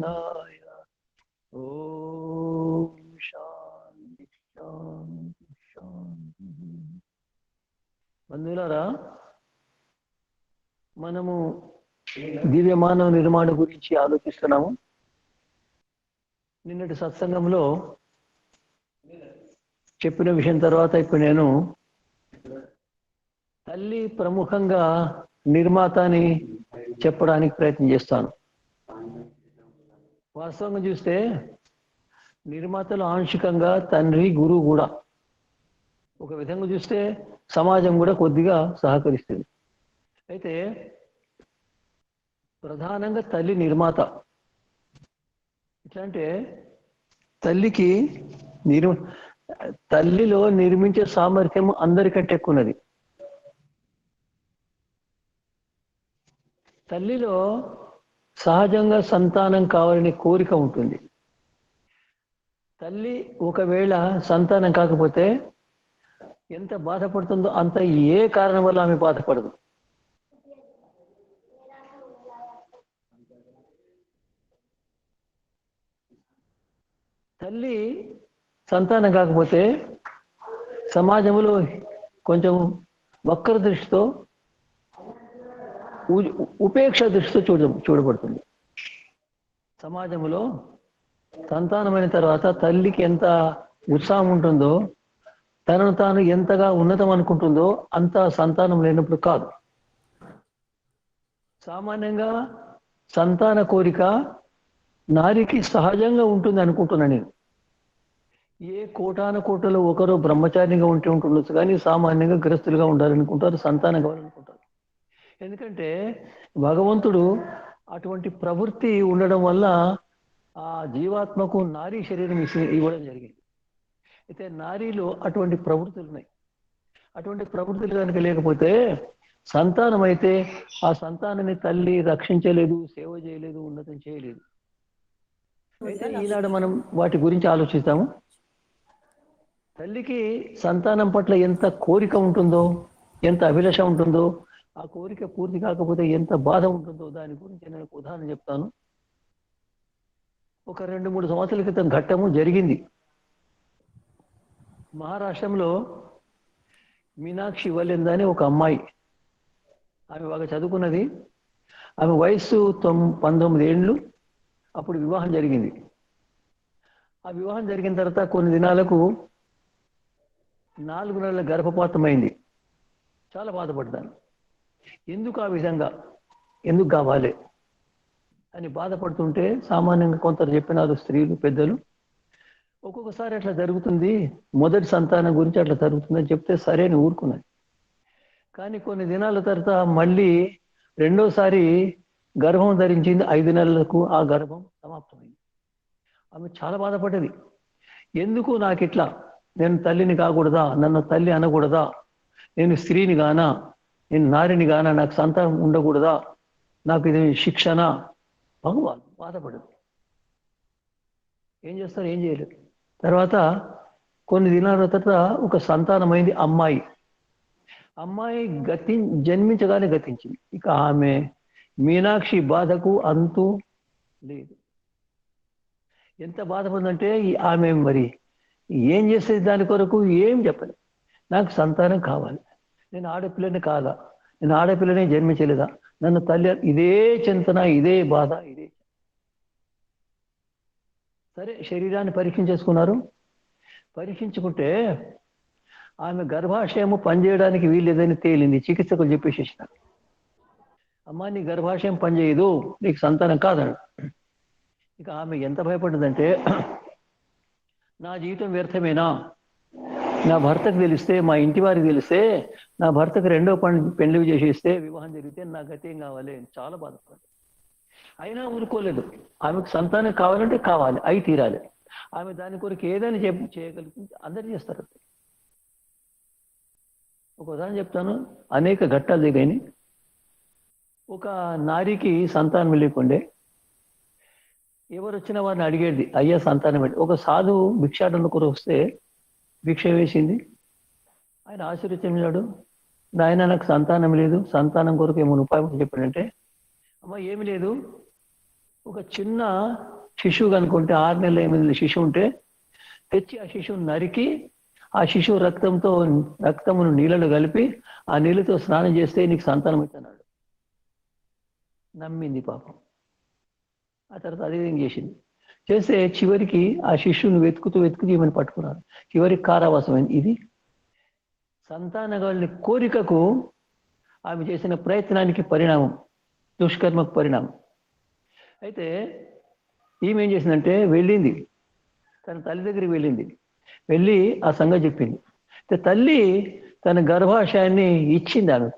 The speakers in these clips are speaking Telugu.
నారాయణాయ. ఓం శాంతి శాంతి శాంతి. బంధువులారా, మనము దివ్య మానవ నిర్మాణం గురించి ఆలోచిస్తున్నాము. నిన్నటి సత్సంగంలో చెప్పిన విషయం తర్వాత ఇప్పుడు నేను తల్లి ప్రముఖంగా నిర్మాత అని చెప్పడానికి ప్రయత్నం చేస్తాను. వాస్తవంగా చూస్తే నిర్మాతలు ఆంశికంగా తండ్రి, గురువు కూడా. ఒక విధంగా చూస్తే సమాజం కూడా కొద్దిగా సహకరిస్తుంది. అయితే ప్రధానంగా తల్లి నిర్మాత. ఎట్లా అంటే తల్లిలో నిర్మించే సామర్థ్యం అందరికంటే ఎక్కువ ఉన్నది. తల్లిలో సహజంగా సంతానం కావాలనే కోరిక ఉంటుంది. తల్లి ఒకవేళ సంతానం కాకపోతే ఎంత బాధపడుతుందో అంత ఏ కారణం వల్ల ఆమె బాధపడదు. తల్లి సంతానం కాకపోతే సమాజంలో కొంచెం వక్ర దృష్టితో, ఉపేక్ష దృష్టితో చూడబడుతుంది. సమాజంలో సంతానమైన తర్వాత తల్లికి ఎంత ఉత్సాహం ఉంటుందో, తనను తాను ఎంతగా ఉన్నతం అనుకుంటుందో అంత సంతానం లేనప్పుడు కాదు. సామాన్యంగా సంతాన కోరిక నారికి సహజంగా ఉంటుంది అనుకుంటున్నాను నేను. ఏ కోటాన కోటలో ఒకరు బ్రహ్మచారిగా ఉంటుండొచ్చు, కానీ సామాన్యంగా గృహస్థులుగా ఉండాలనుకుంటారు, సంతానం కావాలనుకుంటారు. ఎందుకంటే భగవంతుడు అటువంటి ప్రవృత్తి ఉండడం వల్ల ఆ జీవాత్మకు నారీ శరీరం ఇవ్వడం జరిగింది. అయితే నారీలో అటువంటి ప్రవృత్తులు ఉన్నాయి. అటువంటి ప్రవృత్తులు కనుక లేకపోతే సంతానం అయితే ఆ సంతానాన్ని తల్లి రక్షించలేదు, సేవ చేయలేదు, ఉన్నతం చేయలేదు. అయితే ఈనాడు మనం వాటి గురించి ఆలోచిస్తాము. తల్లికి సంతానం పట్ల ఎంత కోరిక ఉంటుందో, ఎంత అభిలాష ఉంటుందో, ఆ కోరిక పూర్తి కాకపోతే ఎంత బాధ ఉంటుందో దాని గురించి నేను ఒక ఉదాహరణ చెప్తాను. ఒక 2-3 సంవత్సరాల క్రితం ఘట్టము జరిగింది. మహారాష్ట్రంలో మీనాక్షి వల్లెంద అని ఒక అమ్మాయి, ఆమె బాగా చదువుకున్నది. ఆమె వయస్సు 19 ఏళ్ళు. అప్పుడు వివాహం జరిగింది. ఆ వివాహం జరిగిన తర్వాత కొన్ని దినాలకు 4 నెలల గర్భపాతం అయింది. చాలా బాధపడ్డాను. ఎందుకు ఆ విధంగా, ఎందుకు కావాలి అని బాధపడుతుంటే సామాన్యంగా కొందరు చెప్పినారు స్త్రీలు, పెద్దలు. ఒక్కొక్కసారి అట్లా జరుగుతుంది, మొదటి సంతానం గురించి అట్లా జరుగుతుందని చెప్తే సరే అని ఊరుకున్నాను. కానీ కొన్ని దినాల తర్వాత మళ్ళీ రెండోసారి గర్భం ధరించింది. 5 నెలలకు ఆ గర్భం సమాప్తమైంది. ఆమె చాలా బాధపడ్డది. ఎందుకు నాకు ఇట్లా, నేను తల్లిని కాకూడదా, నన్ను తల్లి అనకూడదా, నేను స్త్రీని గానా, నేను నారిని గానా, నాకు సంతానం ఉండకూడదా, నాకు ఇది శిక్షణ, భగవాన్ బాధపడదు. ఏం చేస్తారు, ఏం చేయలేదు. తర్వాత కొన్ని దినాల తర్వాత ఒక సంతానమైంది. అమ్మాయి జన్మించగానే గతించింది. ఇక ఆమె మీనాక్షి బాధకు అంతు లేదు. ఎంత బాధపడిందంటే ఆమె మరి ఏం చేసేది దాని కొరకు ఏం చెప్పలేదు. నాకు సంతానం కావాలి, నేను ఆడపిల్లని కాదా, నేను ఆడపిల్లనే జన్మించలేదా, నన్ను తల్లి, ఇదే చింతన, ఇదే బాధ, ఇదే. సరే శరీరాన్ని పరీక్షించేసుకున్నారు. పరీక్షించుకుంటే ఆమె గర్భాశయము పనిచేయడానికి వీల్లేదని తేలింది. చికిత్సకులు చెప్పేసేసినారు, అమ్మా నీ గర్భాశయం పనిచేయదు, నీకు సంతానం కాదని. ఇక ఆమె ఎంత భయపడ్డదంటే, నా జీవితం వ్యర్థమేనా, నా భర్తకు తెలిస్తే, మా ఇంటి వారికి తెలిస్తే, నా భర్తకు రెండో పెళ్లి చేసేస్తే, వివాహం జరిగితే నా గతి ఏం కావాలి, చాలా బాధపడ్డాడు. అయినా ఊరుకోలేదు. ఆమెకు సంతానం కావాలంటే కావాలి, అయి తీరాలి. ఆమె దాని కొరకు ఏదైనా చేయగలుగుతుంది. అందరు చేస్తారు. ఒక ఉదాహరణ చెప్తాను. అనేక ఘట్టాలు దిగాయి. ఒక నారికి సంతానం లేకుండే, ఎవరు వచ్చిన వారిని అడిగేది, అయ్యా సంతానం ఏంటి. ఒక సాధువు భిక్షాటన కొరకు వస్తే భిక్ష వేసింది. ఆయన ఆశీర్వదించాడు. నాయన నాకు సంతానం లేదు, సంతానం కొరకు ఏమైనా ఉపాయం చెప్పాడంటే, అమ్మ ఏమి లేదు, ఒక చిన్న శిశువు కనుకుంటే 6 నెలల 8 నెలల శిశువు ఉంటే తెచ్చి ఆ శిశువుని నరికి ఆ శిశువు రక్తమును నీళ్ళలో కలిపి ఆ నీళ్ళతో స్నానం చేస్తే నీకు సంతానం అవుతున్నాడు. నమ్మింది పాపం. ఆ తర్వాత అదే చేసింది. చేస్తే చివరికి ఆ శిష్యుని వెతుకుతూ ఈమెను పట్టుకున్నారు. చివరికి కారావాసమైంది. ఇది సంతానగాళ్ళని కోరికకు ఆమె చేసిన ప్రయత్నానికి పరిణామం, దుష్కర్మకు పరిణామం. అయితే ఈమె ఏం చేసిందంటే వెళ్ళింది, తన తల్లి దగ్గరికి వెళ్ళి ఆ సంగతి చెప్పింది. తల్లి తన గర్భాశయాన్ని ఇచ్చింది ఆమె.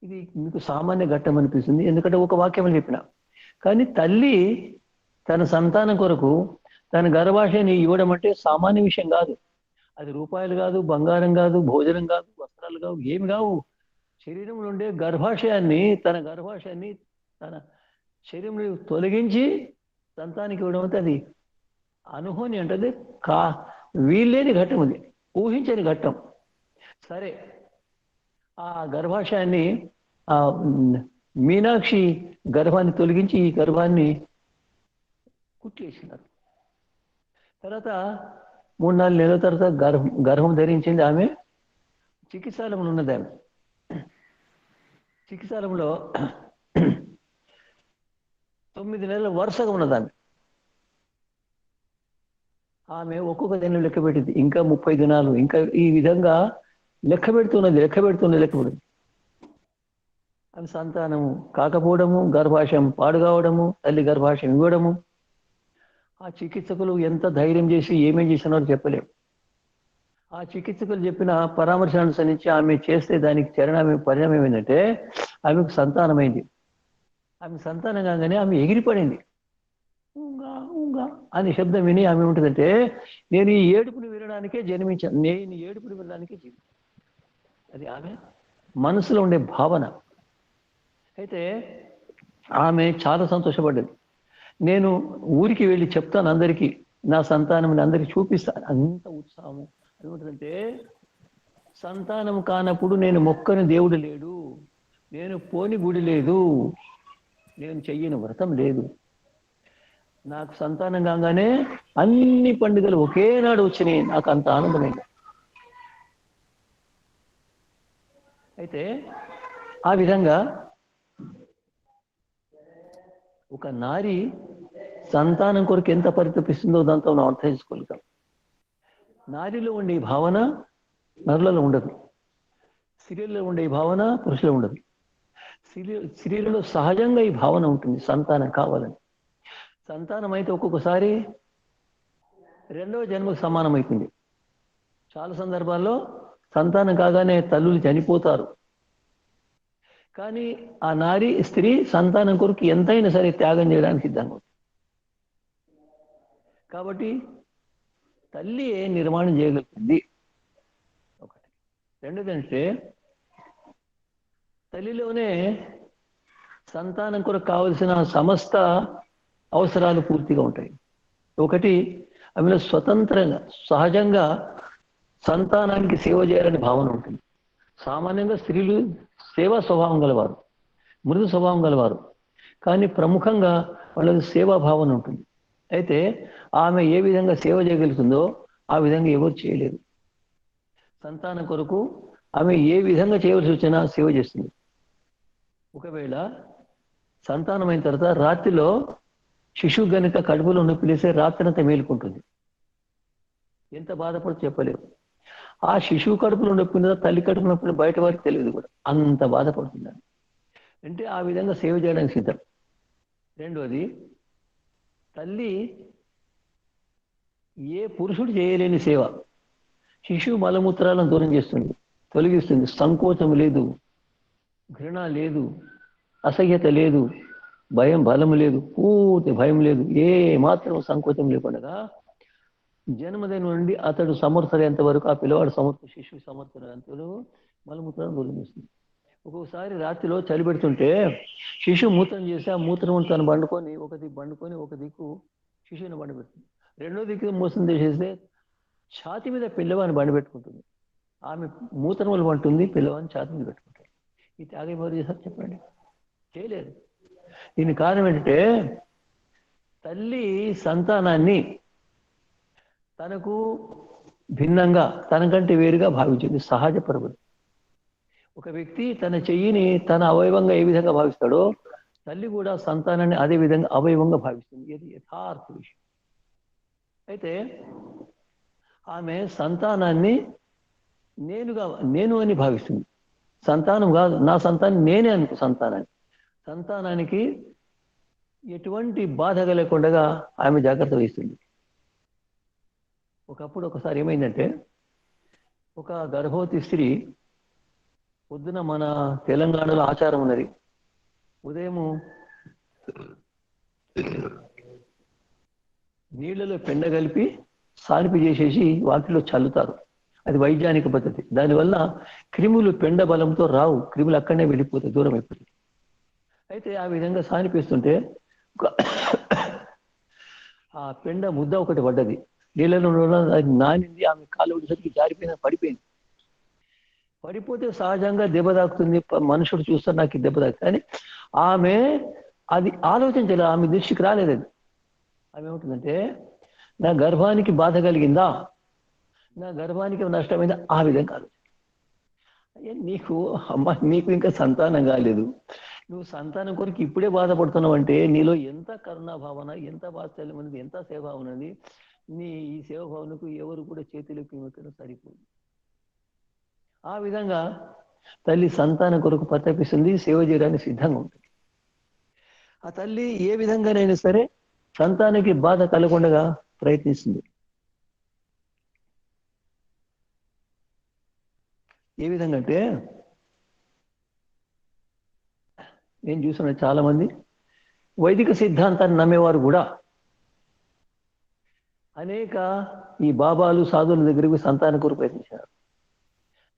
ఇది మీకు సామాన్య ఘట్టం అనిపిస్తుంది, ఎందుకంటే ఒక వాక్యం చెప్పిన. కానీ తల్లి తన సంతానం కొరకు తన గర్భాశయాన్ని ఇవ్వడం అంటే సామాన్య విషయం కాదు. అది రూపాయలు కాదు, బంగారం కాదు, భోజనం కాదు, వస్త్రాలు కావు, ఏమి కావు. శరీరంలో ఉండే తన గర్భాశయాన్ని తన శరీరం తొలగించి సంతానికి ఇవ్వడం అంటే అది అనుహోని అంటే వీల్లేని ఘట్టం, అది ఊహించని ఘట్టం. సరే, ఆ గర్భాశయాన్ని ఆ మీనాక్షి గర్భాన్ని తొలగించి ఈ గర్భాన్ని కుట్లేసినారు. తర్వాత 3-4 నెలల తర్వాత గర్భం ధరించింది ఆమె. చికిత్సాలయంలో ఉన్నది ఆమె. చికిత్సాలయంలో 9 నెలల వరుసగా ఉన్నది ఆమె. ఆమె ఒక్కొక్క దినం లెక్క పెట్టింది, ఇంకా 30 దినాలు, ఇంకా ఈ విధంగా లెక్క పెడుతున్నది. ఆమె సంతానము కాకపోవడము, గర్భాశయం పాడు కావడము, తల్లి గర్భాశయం ఇవ్వడము. ఆ చికిత్సకులు ఎంత ధైర్యం చేసి ఏమేం చేసినారో చెప్పలేము. ఆ చికిత్సకులు చెప్పిన పరామర్శ అనుసరించి ఆమె చేస్తే దానికి పరిణామం ఏంటంటే ఆమెకు సంతానమైంది. ఆమె సంతానం కాగానే ఆమె ఎగిరిపడింది. ఊంగా ఊంగా అనే శబ్దం విని ఆమె ఉంటుందంటే, నేను ఈ ఏడుపుని వినడానికే జన్మించాను, నేను ఈ ఏడుపుని వినడానికే జీవితాను. అది ఆమె మనసులో ఉండే భావన. అయితే ఆమె చాలా సంతోషపడ్డది. నేను ఊరికి వెళ్ళి చెప్తాను అందరికీ, నా సంతానం అందరికీ చూపిస్తాను. అంత ఉత్సాహము ఏముంటుందంటే, సంతానం కానప్పుడు నేను మొక్కని దేవుడు లేడు, నేను పోని గుడి లేదు, నేను చెయ్యని వ్రతం లేదు. నాకు సంతానం కాగానే అన్ని పండుగలు ఒకేనాడు వచ్చినాయి. నాకు అంత ఆనందమైంది. అయితే ఆ విధంగా ఒక నారి సంతానం కొరకు ఎంత పరితపిస్తుందో దాంతో మనం అర్థం చేసుకోగలుగుతాం. నారిలో ఉండే భావన నరులలో ఉండదు, స్త్రీలలో ఉండే భావన పురుషులో ఉండదు. స్త్రీలలో సహజంగా ఈ భావన ఉంటుంది, సంతానం కావాలని. సంతానం అయితే ఒక్కొక్కసారి రెండవ జన్మకు సమానమైతుంది. చాలా సందర్భాల్లో సంతానం కాగానే తల్లులు చనిపోతారు. కానీ ఆ స్త్రీ సంతానం కొరకు ఎంతైనా సరే త్యాగం చేయడానికి సిద్ధంగా. కాబట్టి తల్లి నిర్మాణం చేయగలుగుతుంది ఒకటి. రెండోదంటే, తల్లిలోనే సంతానం కొరకు కావలసిన సమస్త అవసరాలు పూర్తిగా ఉంటాయి. ఒకటి, ఆమెలో స్వతంత్రంగా సహజంగా సంతానానికి సేవ చేయాలని భావన ఉంటుంది. సామాన్యంగా స్త్రీలు సేవా స్వభావం గలవారు, మృదు స్వభావం గలవారు. కానీ ప్రముఖంగా వాళ్ళకి సేవా భావన ఉంటుంది. అయితే ఆమె ఏ విధంగా సేవ చేయగలుగుతుందో ఆ విధంగా ఎవరు చేయలేరు. సంతానం కొరకు ఆమె ఏ విధంగా చేయవలసి వచ్చినా సేవ చేస్తుంది. ఒకవేళ సంతానం అయిన తర్వాత రాత్రిలో శిశువు గనుక కడుపులో నొప్పి లేస్తే రాత్రంతా మేలుకుంటుంది. ఎంత బాధపడుతూ చెప్పలేవు. ఆ శిశువు కడుపులో నొప్పి ఉందా, తల్లి కడుపు నొప్పి బయట వారికి తెలియదు కూడా, అంత బాధపడుతుంది. అంటే ఆ విధంగా సేవ చేయడానికి సిద్ధం. రెండోది, తల్లి ఏ పురుషుడు చేయలేని సేవ. శిశువు మలమూత్రాలను దూరం చేస్తుంది, తొలగిస్తుంది. సంకోచం లేదు, ఘృణ లేదు, అసహ్యత లేదు, బలం లేదు, పూర్తి భయం లేదు, ఏ మాత్రం సంకోచం లేకుండా జన్మదిన నుండి అతడు సమర్థులైనంత వరకు ఆ పిల్లవాడు శిశువు సమర్థులైనంత వరకు మలమూత్రాలను దూరం చేస్తుంది. ఒక్కొక్కసారి రాత్రిలో చలి పెడుతుంటే శిశువు మూత్రం చేసి ఆ మూత్రం తను బండుకొని ఒక దిక్కు శిశువుని బండబెడుతుంది, రెండో దిక్కు మోసం చేసేస్తే ఛాతి మీద పిల్లవాడిని బండబెట్టుకుంటుంది. ఆమె మూత్రములు పంటుంది, పిల్లవాడిని ఛాతి మీద పెట్టుకుంటాడు. ఈ త్యాగం ఎవరు చేశారు చెప్పండి? చేయలేదు. దీని కారణం ఏంటంటే తల్లి సంతానాన్ని తనకు భిన్నంగా తనకంటే వేరుగా భావించింది సహజ ప్రవృత్తి. ఒక వ్యక్తి తన చెయ్యిని తన అవయవంగా ఏ విధంగా భావిస్తాడో తల్లి కూడా సంతానాన్ని అదే విధంగా అవయవంగా భావిస్తుంది. ఇది యథార్థ విషయం. అయితే ఆమె సంతానాన్ని నేను అని భావిస్తుంది. సంతానం కాదు, నా సంతానం నేనే అనుకో. సంతానానికి ఎటువంటి బాధ కలగకుండా ఆమె జాగ్రత్త వహిస్తుంది. ఒకసారి ఏమైందంటే, ఒక గర్భవతి స్త్రీ పొద్దున మన తెలంగాణలో ఆచారం ఉన్నది, ఉదయము నీళ్లలో పెండ కలిపి సానిపి చేసేసి వాటిలో చల్లుతారు. అది వైజ్ఞానిక పద్ధతి. దానివల్ల క్రిములు పెండ బలంతో రావు, క్రిములు అక్కడనే వెళ్ళిపోతాయి, దూరం అయిపోతాయి. అయితే ఆ విధంగా సానిపిస్తుంటే ఆ పెండ ముద్ద ఒకటి పడ్డది నీళ్ళలో, అది నానింది. ఆమె కాలు వచ్చేసరికి పడిపోయింది. పడిపోతే సహజంగా దెబ్బ తాకుతుంది, మనుషుడు చూస్తారు నాకు దెబ్బ తాకుతుంది కానీ ఆమె అది ఆలోచించలేదు, ఆమె దృష్టికి రాలేదు. అది ఆమె ఏముంటుందంటే, నా గర్భానికి బాధ కలిగిందా, నా గర్భానికి నష్టమైందా, ఆ విధంగా ఆలోచన. నీకు ఇంకా సంతానం కాలేదు, నువ్వు సంతానం కొరకు ఇప్పుడే బాధపడుతున్నావు అంటే నీలో ఎంత కరుణా భావన, ఎంత వాత్సల్యం ఉన్నది, ఎంత సేవ ఉన్నది. ఈ సేవ భావనకు ఎవరు కూడా చేతులకు ఇవ్వకడం సరిపోదు. ఆ విధంగా తల్లి సంతానం కొరకు పరితపిస్తుంది, సేవ చేయడానికి సిద్ధంగా ఉంటుంది. ఆ తల్లి ఏ విధంగానైనా సరే సంతానానికి బాధ కలగకుండా ప్రయత్నిస్తుంది. ఏ విధంగా అంటే, నేను చూసిన చాలా మంది వైదిక సిద్ధాంతాన్ని నమ్మేవారు కూడా అనేక ఈ బాబాలు సాధువుల దగ్గరికి సంతానం కొరకు ప్రయత్నించారు.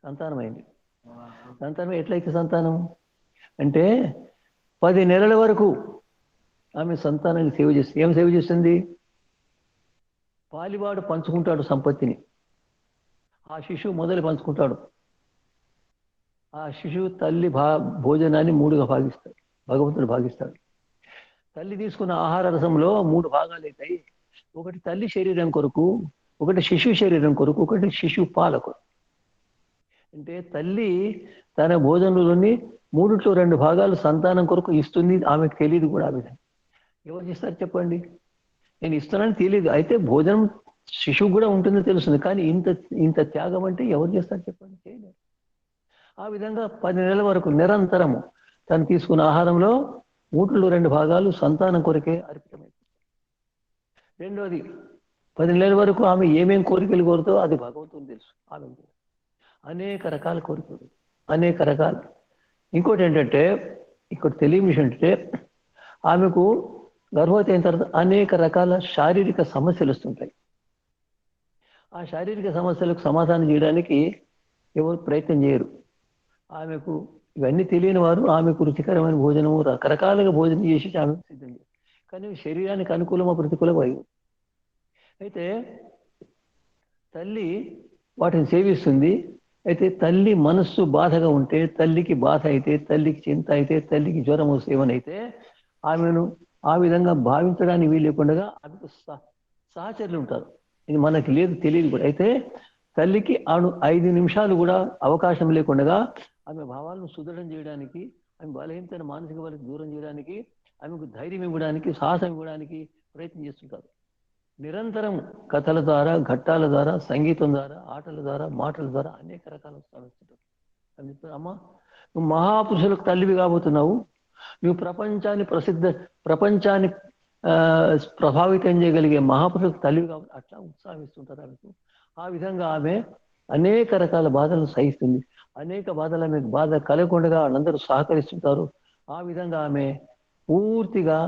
సంతానమైంది. సంతానం ఎట్లయితే సంతానం అంటే 10 నెలల వరకు ఆమె సంతానాన్ని సేవ చేస్తుంది. ఏం సేవ చేస్తుంది? పాలివాడు పంచుకుంటాడు సంపత్తిని, ఆ శిశువు మొదలు పంచుకుంటాడు. ఆ శిశువు తల్లి భోజనాన్ని 3గా భాగిస్తాడు, భగవంతుడు భాగిస్తాడు. తల్లి తీసుకున్న ఆహార రసంలో 3 భాగాలు అవుతాయి. ఒకటి తల్లి శరీరం కొరకు, ఒకటి శిశువు శరీరం కొరకు, ఒకటి శిశువు పాల కొరకు. అంటే తల్లి తన భోజనంలోని 3లో 2 భాగాలు సంతానం కొరకు ఇస్తుంది. ఆమెకు తెలియదు కూడా. ఆ విధంగా ఎవరు చేస్తారు చెప్పండి? నేను ఇస్తున్నానని తెలియదు, అయితే భోజనం శిశువు కూడా ఉంటుందని తెలుస్తుంది, కానీ ఇంత త్యాగం అంటే ఎవరు చేస్తారు చెప్పండి? చేయలేరు. ఆ విధంగా 10 నెలల వరకు నిరంతరము తను తీసుకున్న ఆహారంలో 3లో 2 భాగాలు సంతానం కొరకే అర్పితమైంది. రెండోది, 10 నెలల వరకు ఆమె ఏమేం కోరికలు కోరుతో అది భగవంతుని తెలుసు. ఆమె అనేక రకాల కోరికలు, అనేక రకాలు. ఇంకోటి ఏంటంటే, ఇక్కడ తెలియని విషయం ఏంటంటే, ఆమెకు గర్భవతి అయిన తర్వాత అనేక రకాల శారీరక సమస్యలు వస్తుంటాయి. ఆ శారీరక సమస్యలకు సమాధానం చేయడానికి ఎవరు ప్రయత్నం చేయరు. ఆమెకు ఇవన్నీ తెలియని వారు ఆమెకు రుచికరమైన భోజనము, రకరకాలుగా భోజనం చేసి ఆమె సిద్ధం చేస్తారు. కానీ శరీరానికి అనుకూలమా ప్రతికూలమా అయ్యి. అయితే తల్లి వాటిని సేవిస్తుంది. అయితే తల్లి మనస్సు బాధగా ఉంటే, తల్లికి బాధ అయితే, తల్లికి చింత అయితే, తల్లికి జ్వరం సేవనైతే ఆమెను ఆ విధంగా భావించడానికి వీలు లేకుండా ఆమెకు సహచరులు ఉంటారు. ఇది మనకి లేదు, తెలియదు కూడా. అయితే తల్లికి 5 నిమిషాలు కూడా అవకాశం లేకుండా ఆమె భావాలను సుదృఢం చేయడానికి, ఆమె బలహీనతను మానసిక బలకు దూరం చేయడానికి, ఆమెకు ధైర్యం ఇవ్వడానికి, సాహసం ఇవ్వడానికి ప్రయత్నం చేస్తుంటారు. నిరంతరం కథల ద్వారా, ఘట్టాల ద్వారా, సంగీతం ద్వారా, ఆటల ద్వారా, మాటల ద్వారా అనేక రకాల సాధిస్తుంటారు. అమ్మ, నువ్వు మహాపురుషులకు తల్లివి కాబోతున్నావు, నువ్వు ప్రపంచాన్ని ప్రభావితం చేయగలిగే మహాపురుషులకు తల్లివి కాబట్టి అట్లా ఉత్సాహిస్తుంటారు ఆమెకు. ఆ విధంగా ఆమె అనేక రకాల బాధలను సహిస్తుంది. అనేక బాధలు ఆమెకు బాధ కలగకుండా వాళ్ళందరూ సహకరిస్తుంటారు. ఆ విధంగా ఆమె పూర్తిగా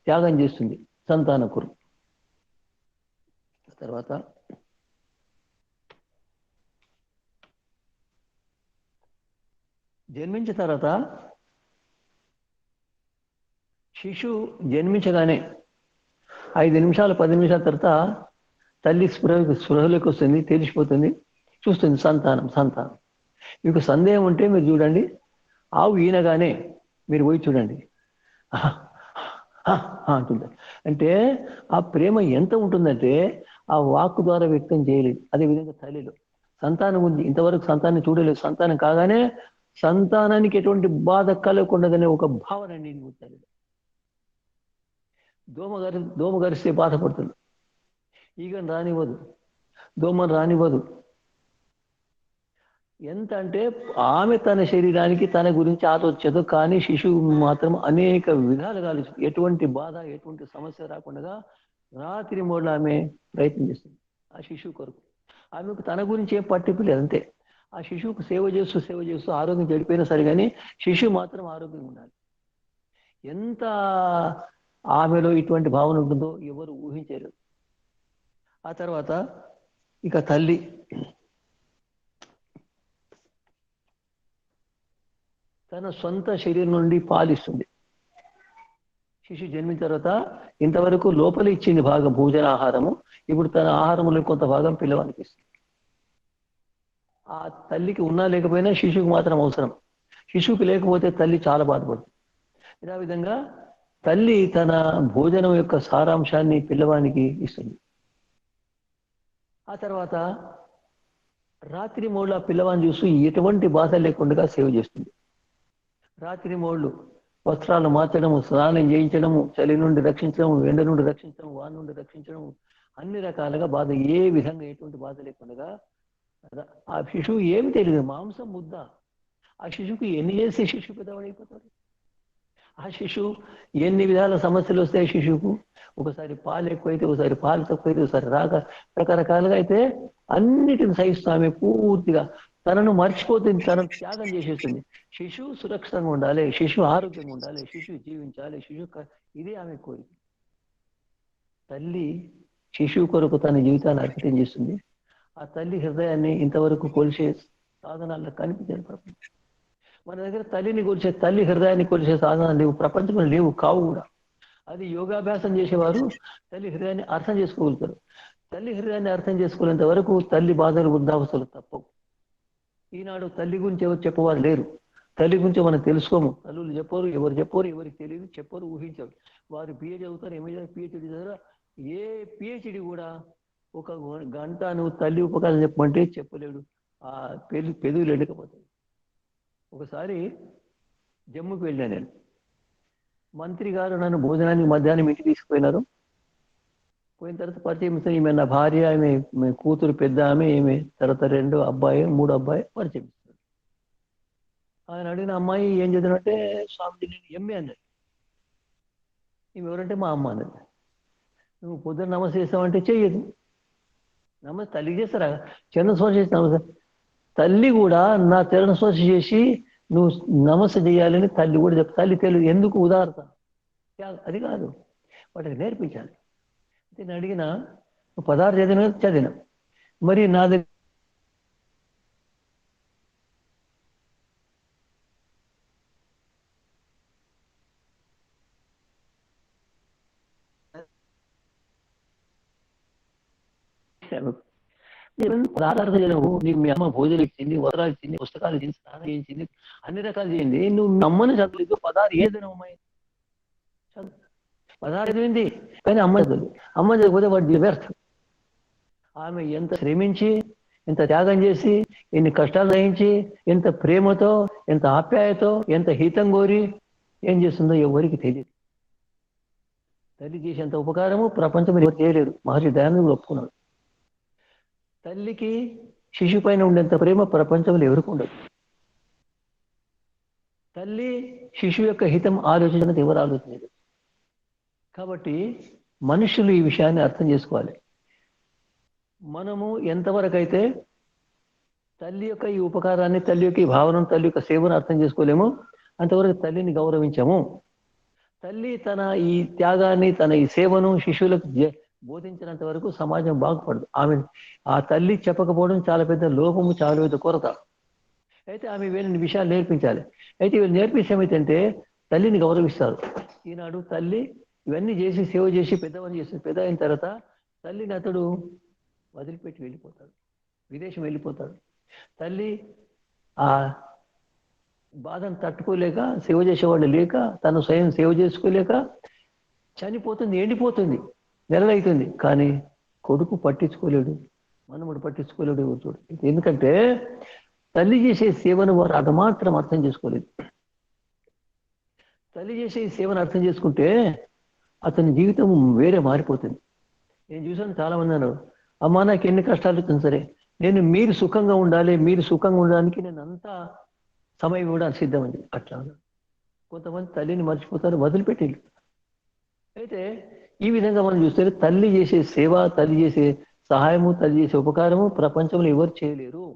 త్యాగం చేస్తుంది సంతాన కొరకు. తర్వాత జన్మించిన తర్వాత శిశువు జన్మించగానే 5 నిమిషాలు 10 నిమిషాల తర్వాత తల్లి స్పృహలోకి వస్తుంది, తెలిసిపోతుంది, చూస్తుంది సంతానం. మీకు సందేహం ఉంటే మీరు చూడండి, ఆవు ఈనగానే మీరు పోయి చూడండి, అంటుంది. అంటే ఆ ప్రేమ ఎంత ఉంటుందంటే ఆ వాక్కు ద్వారా వ్యక్తం చేయలేదు. అదేవిధంగా తల్లిలో సంతానం ఉంది, ఇంతవరకు సంతానం చూడలేదు, సంతానం కాగానే సంతానానికి ఎటువంటి బాధ కలగకుండాదనే ఒక భావన నేను తల్లిలో. దోమ గరిస్తే బాధపడుతుంది, ఈగను రానివ్వదు, దోమను రానివ్వదు. ఎంత అంటే ఆమె తన శరీరానికి తన గురించి ఆలోచించదు, కానీ శిశువు మాత్రం అనేక విధాలుగా ఆలోచిస్తుంది. ఎటువంటి బాధ ఎటువంటి సమస్య రాకుండా రాత్రి మూడు ఆమె ప్రయత్నం చేస్తుంది ఆ శిశువు కొరకు. ఆమెకు తన గురించి ఏం పట్టింపు లేదు, అంతే. ఆ శిశువుకు సేవ చేస్తూ ఆరోగ్యం చెడిపోయినా సరే కానీ శిశువు మాత్రం ఆరోగ్యంగా ఉండాలి. ఎంత ఆమెలో ఇటువంటి భావన ఉంటుందో ఎవరు ఊహించలేరు. ఆ తర్వాత ఇక తల్లి తన సొంత శరీరం నుండి పాలిస్తుంది. శిశువు జన్మించిన తర్వాత ఇంతవరకు లోపల ఇచ్చింది భాగం భోజన ఆహారము, ఇప్పుడు తన ఆహారంలో కొంత భాగం పిల్లవానికి ఇస్తుంది. ఆ తల్లికి ఉన్నా లేకపోయినా శిశువుకి మాత్రం అవసరం. శిశువుకి లేకపోతే తల్లి చాలా బాధపడుతుంది. ఇదే విధంగా తల్లి తన భోజనం యొక్క సారాంశాన్ని పిల్లవానికి ఇస్తుంది. ఆ తర్వాత రాత్రి మూడు ఆ పిల్లవాడిని చూస్తూ ఎటువంటి బాధ లేకుండా సేవ చేస్తుంది. రాత్రి మూడు వస్త్రాలు మార్చడము, స్నానం చేయించడము, చలి నుండి రక్షించడము, ఎండ నుండి రక్షించడం, వాన నుండి రక్షించడం, అన్ని రకాలుగా బాధ ఏ విధంగా ఎటువంటి బాధ లేకుండా. ఆ శిశువు ఏమి తెలియదు, మాంసం ముద్ద. ఆ శిశువుకి ఎన్ని చేస్తే శిశువు పెద్దవాడైపోతాడు. ఆ శిశువు ఎన్ని విధాల సమస్యలు వస్తాయి శిశువుకు. ఒకసారి పాలు ఎక్కువైతే, ఒకసారి పాలు తక్కువైతే, ఒకసారి రకరకాలుగా అయితే అన్నిటిని సహిస్తూ ఆమె పూర్తిగా తనను మర్చిపోతుంది, తనను త్యాగం చేసేస్తుంది. శిశువు సురక్షితంగా ఉండాలి, శిశువు ఆరోగ్యంగా ఉండాలి, శిశువు జీవించాలి, ఇదే ఆమె కోరిక. తల్లి శిశువు కొరకు తన జీవితాన్ని అర్పితం చేస్తుంది. ఆ తల్లి హృదయాన్ని ఇంతవరకు కొలిసే సాధనాల్లో కనిపించని ప్రపంచం. మన దగ్గర తల్లిని కొలిసే, తల్లి హృదయాన్ని కొలిసే సాధనాలు లేవు, ప్రపంచంలో లేవు, కావు కూడా. అది యోగాభ్యాసం చేసేవారు తల్లి హృదయాన్ని అర్థం చేసుకోగలుగుతారు. తల్లి హృదయాన్ని అర్థం చేసుకోలేంత వరకు తల్లి బాధలు వృద్ధావస్థలు తప్పవు. ఈనాడు తల్లి గురించి ఎవరు చెప్పవారు లేరు. తల్లి గురించి మనం తెలుసుకోము, తల్లులు చెప్పరు, ఎవరు చెప్పరు, ఎవరికి తెలియదు, చెప్పరు, ఊహించరు. వారు బిఏ చదువుతారు, ఎంఏ చదువుతారు, పిహెచ్డి చదువుతారు. ఏ పిహెచ్డి కూడా ఒక గంట నువ్వు తల్లి ఉపకారం చెప్పమంటే చెప్పలేడు, ఆ పెదవులు ఎండకపోతాయి. ఒకసారి జమ్ముకి వెళ్ళాను నేను. మంత్రి గారు నన్ను భోజనానికి మధ్యాహ్నం ఇంటికి తీసుకుపోయినారు. పోయిన తర్వాత పరిచయం ఇస్తాను, ఈమె నా భార్య, ఆమె కూతురు పెద్ద ఆమె, ఈమె తర్వాత మూడు అబ్బాయి పరిచయం ఇస్తారు. ఆయన అడిగిన అమ్మాయి ఏం చదివినంటే, స్వామిజీ నేను ఎంఏ అన్నది. ఈమె ఎవరంటే మా అమ్మ అన్నది. నువ్వు పొద్దున్న నమస్తే చేస్తావంటే చెయ్యదు. నమస్తే తల్లికి చేస్తారా, చరణ స్పర్శ చేసి నమస్తే. తల్లి కూడా నా చరణ స్పర్శ చేసి నువ్వు నమస్తే చేయాలని తల్లి కూడా చెప్తా. తల్లి తెలియదు ఎందుకు ఉదారత, అది కాదు, వాటికి నేర్పించాలి. అయితే నేను అడిగిన, నువ్వు 16 చదివిన, మరి నా దగ్గర చదివినవు, నీకు మీ అమ్మ భోజనం ఇచ్చింది, వస్త్రాలు ఇచ్చింది, పుస్తకాలు ఇచ్చింది, స్నానం చేయించింది, అన్ని రకాలు చేయింది. నువ్వు అమ్మని చదవలేదు, 16 చదివినవు అమ్మాయి. 16 చదివింది కానీ అమ్మ చదవలేదు. అమ్మ చదివిపోతే వాడు వ్యర్థం. ఆమె ఎంత శ్రమించి, ఎంత త్యాగం చేసి, ఎన్ని కష్టాలు సహించి, ఎంత ప్రేమతో, ఎంత ఆప్యాయతో, ఎంత హితం కోరి ఏం చేస్తుందో ఎవరికి తెలియదు. తల్లి చేసేంత ఉపకారము ప్రపంచం ఎవరు చేయలేరు. మహర్షి దయానందుడు ఒప్పుకున్నాడు. తల్లికి శిశు పైన ఉండేంత ప్రేమ ప్రపంచంలో ఎవరికి ఉండదు. తల్లి శిశువు యొక్క హితం ఆలోచించినది ఎవరు ఆలోచించలేదు. కాబట్టి మనుషులు ఈ విషయాన్ని అర్థం చేసుకోవాలి. మనము ఎంతవరకు అయితే తల్లి యొక్క ఈ ఉపకారాన్ని, తల్లి యొక్క ఈ భావనను, తల్లి యొక్క సేవను అర్థం చేసుకోలేము, అంతవరకు తల్లిని గౌరవించము. తల్లి తన ఈ త్యాగాన్ని, తన ఈ సేవను శిశువులకు బోధించినంత వరకు సమాజం బాగుపడదు. ఆ తల్లి చెప్పకపోవడం చాలా పెద్ద లోపము, చాలా పెద్ద కొరత. అయితే ఆమె వీళ్ళని విషయాలు నేర్పించాలి. అయితే వీళ్ళు నేర్పించే ఏమైతే తల్లిని గౌరవిస్తారు. ఈనాడు తల్లి ఇవన్నీ చేసి సేవ చేసి పెద్దవని చేసి పెద్ద అయిన తర్వాత తల్లిని అతడు వదిలిపెట్టి వెళ్ళిపోతాడు, విదేశం వెళ్ళిపోతాడు. తల్లి ఆ బాధను తట్టుకోలేక, సేవ చేసేవాళ్ళు లేక, తను స్వయం సేవ చేసుకోలేక చనిపోతుంది, ఎండిపోతుంది, నెలలైతుంది, కానీ కొడుకు పట్టించుకోలేడు, మనముడు పట్టించుకోలేడు. చూడు, ఎందుకంటే తల్లి చేసే సేవను వారు అది మాత్రం అర్థం చేసుకోలేదు. తల్లి చేసే సేవను అర్థం చేసుకుంటే అతని జీవితం వేరే మారిపోతుంది. నేను చూసాను చాలా మంది అన్నారు, అమ్మా నాకు ఎన్ని కష్టాలు వచ్చినా సరే మీరు సుఖంగా ఉండాలి, మీరు సుఖంగా ఉండడానికి నేను అంతా సమయం ఇవ్వడానికి సిద్ధమండి. అట్లా కొంతమంది తల్లిని మర్చిపోతారు, వదిలిపెట్టి. అయితే ఈ విధంగా మనం చూస్తే తల్లి చేసే సేవ, తల్లి చేసే సహాయము, తల్లి చేసే ఉపకారము ప్రపంచంలో ఎవరు చేయలేరు.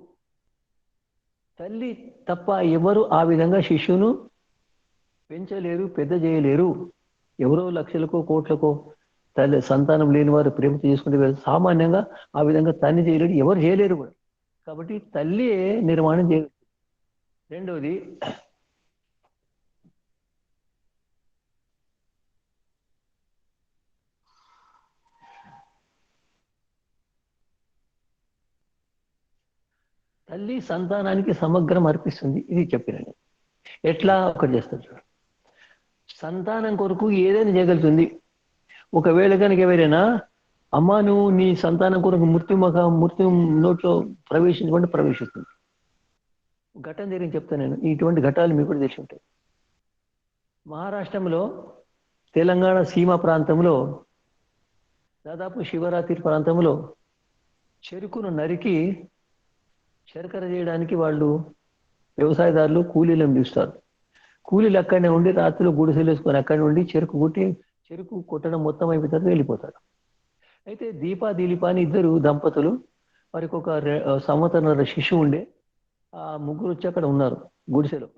తల్లి తప్ప ఎవరు ఆ విధంగా శిశువును పెంచలేరు, పెద్ద చేయలేరు. ఎవరో లక్షలకో కోట్లకో తల్లి సంతానం లేని వారు ప్రేమతో చేసుకుంటే సామాన్యంగా ఆ విధంగా తల్లి చేయలేడు, ఎవరు చేయలేరు కూడా. కాబట్టి తల్లి నిర్మాణం చేయలేదు. రెండవది, తల్లి సంతానానికి సమగ్రం అర్పిస్తుంది. ఇది చెప్పినండి. ఎట్లా ఒకటి చేస్తారు చూడు, సంతానం కొరకు ఏదైనా చేయగలుగుతుంది. ఒకవేళ కనుక ఎవరైనా అమ్మా నువ్వు నీ సంతానం కొరకు మృత్యు నోట్లో ప్రవేశించకుండా ప్రవేశిస్తుంది. ఘటన జరిగింది చెప్తాను నేను. ఇటువంటి ఘటాలు మీకు కూడా తెలిసి ఉంటాయి. మహారాష్ట్రంలో తెలంగాణ సీమ ప్రాంతంలో దాదాపు శివరాత్రి ప్రాంతంలో చెరుకును నరికి శర్కర చేయడానికి వాళ్ళు వ్యవసాయదారులు కూలీలను పిలుస్తారు. కూలీలు అక్కడనే ఉండి రాత్రిలో గుడిసెలు వేసుకొని అక్కడి నుండి చెరుకు కొట్టడం మొత్తం అయిపోతారు, వెళ్ళిపోతారు. అయితే దీప అని ఇద్దరు దంపతులు, వారికి ఒక సంవత్సరంన్నర శిశువు ఉండే. ఆ ముగ్గురు వచ్చి అక్కడ ఉన్నారు గుడిసెలో.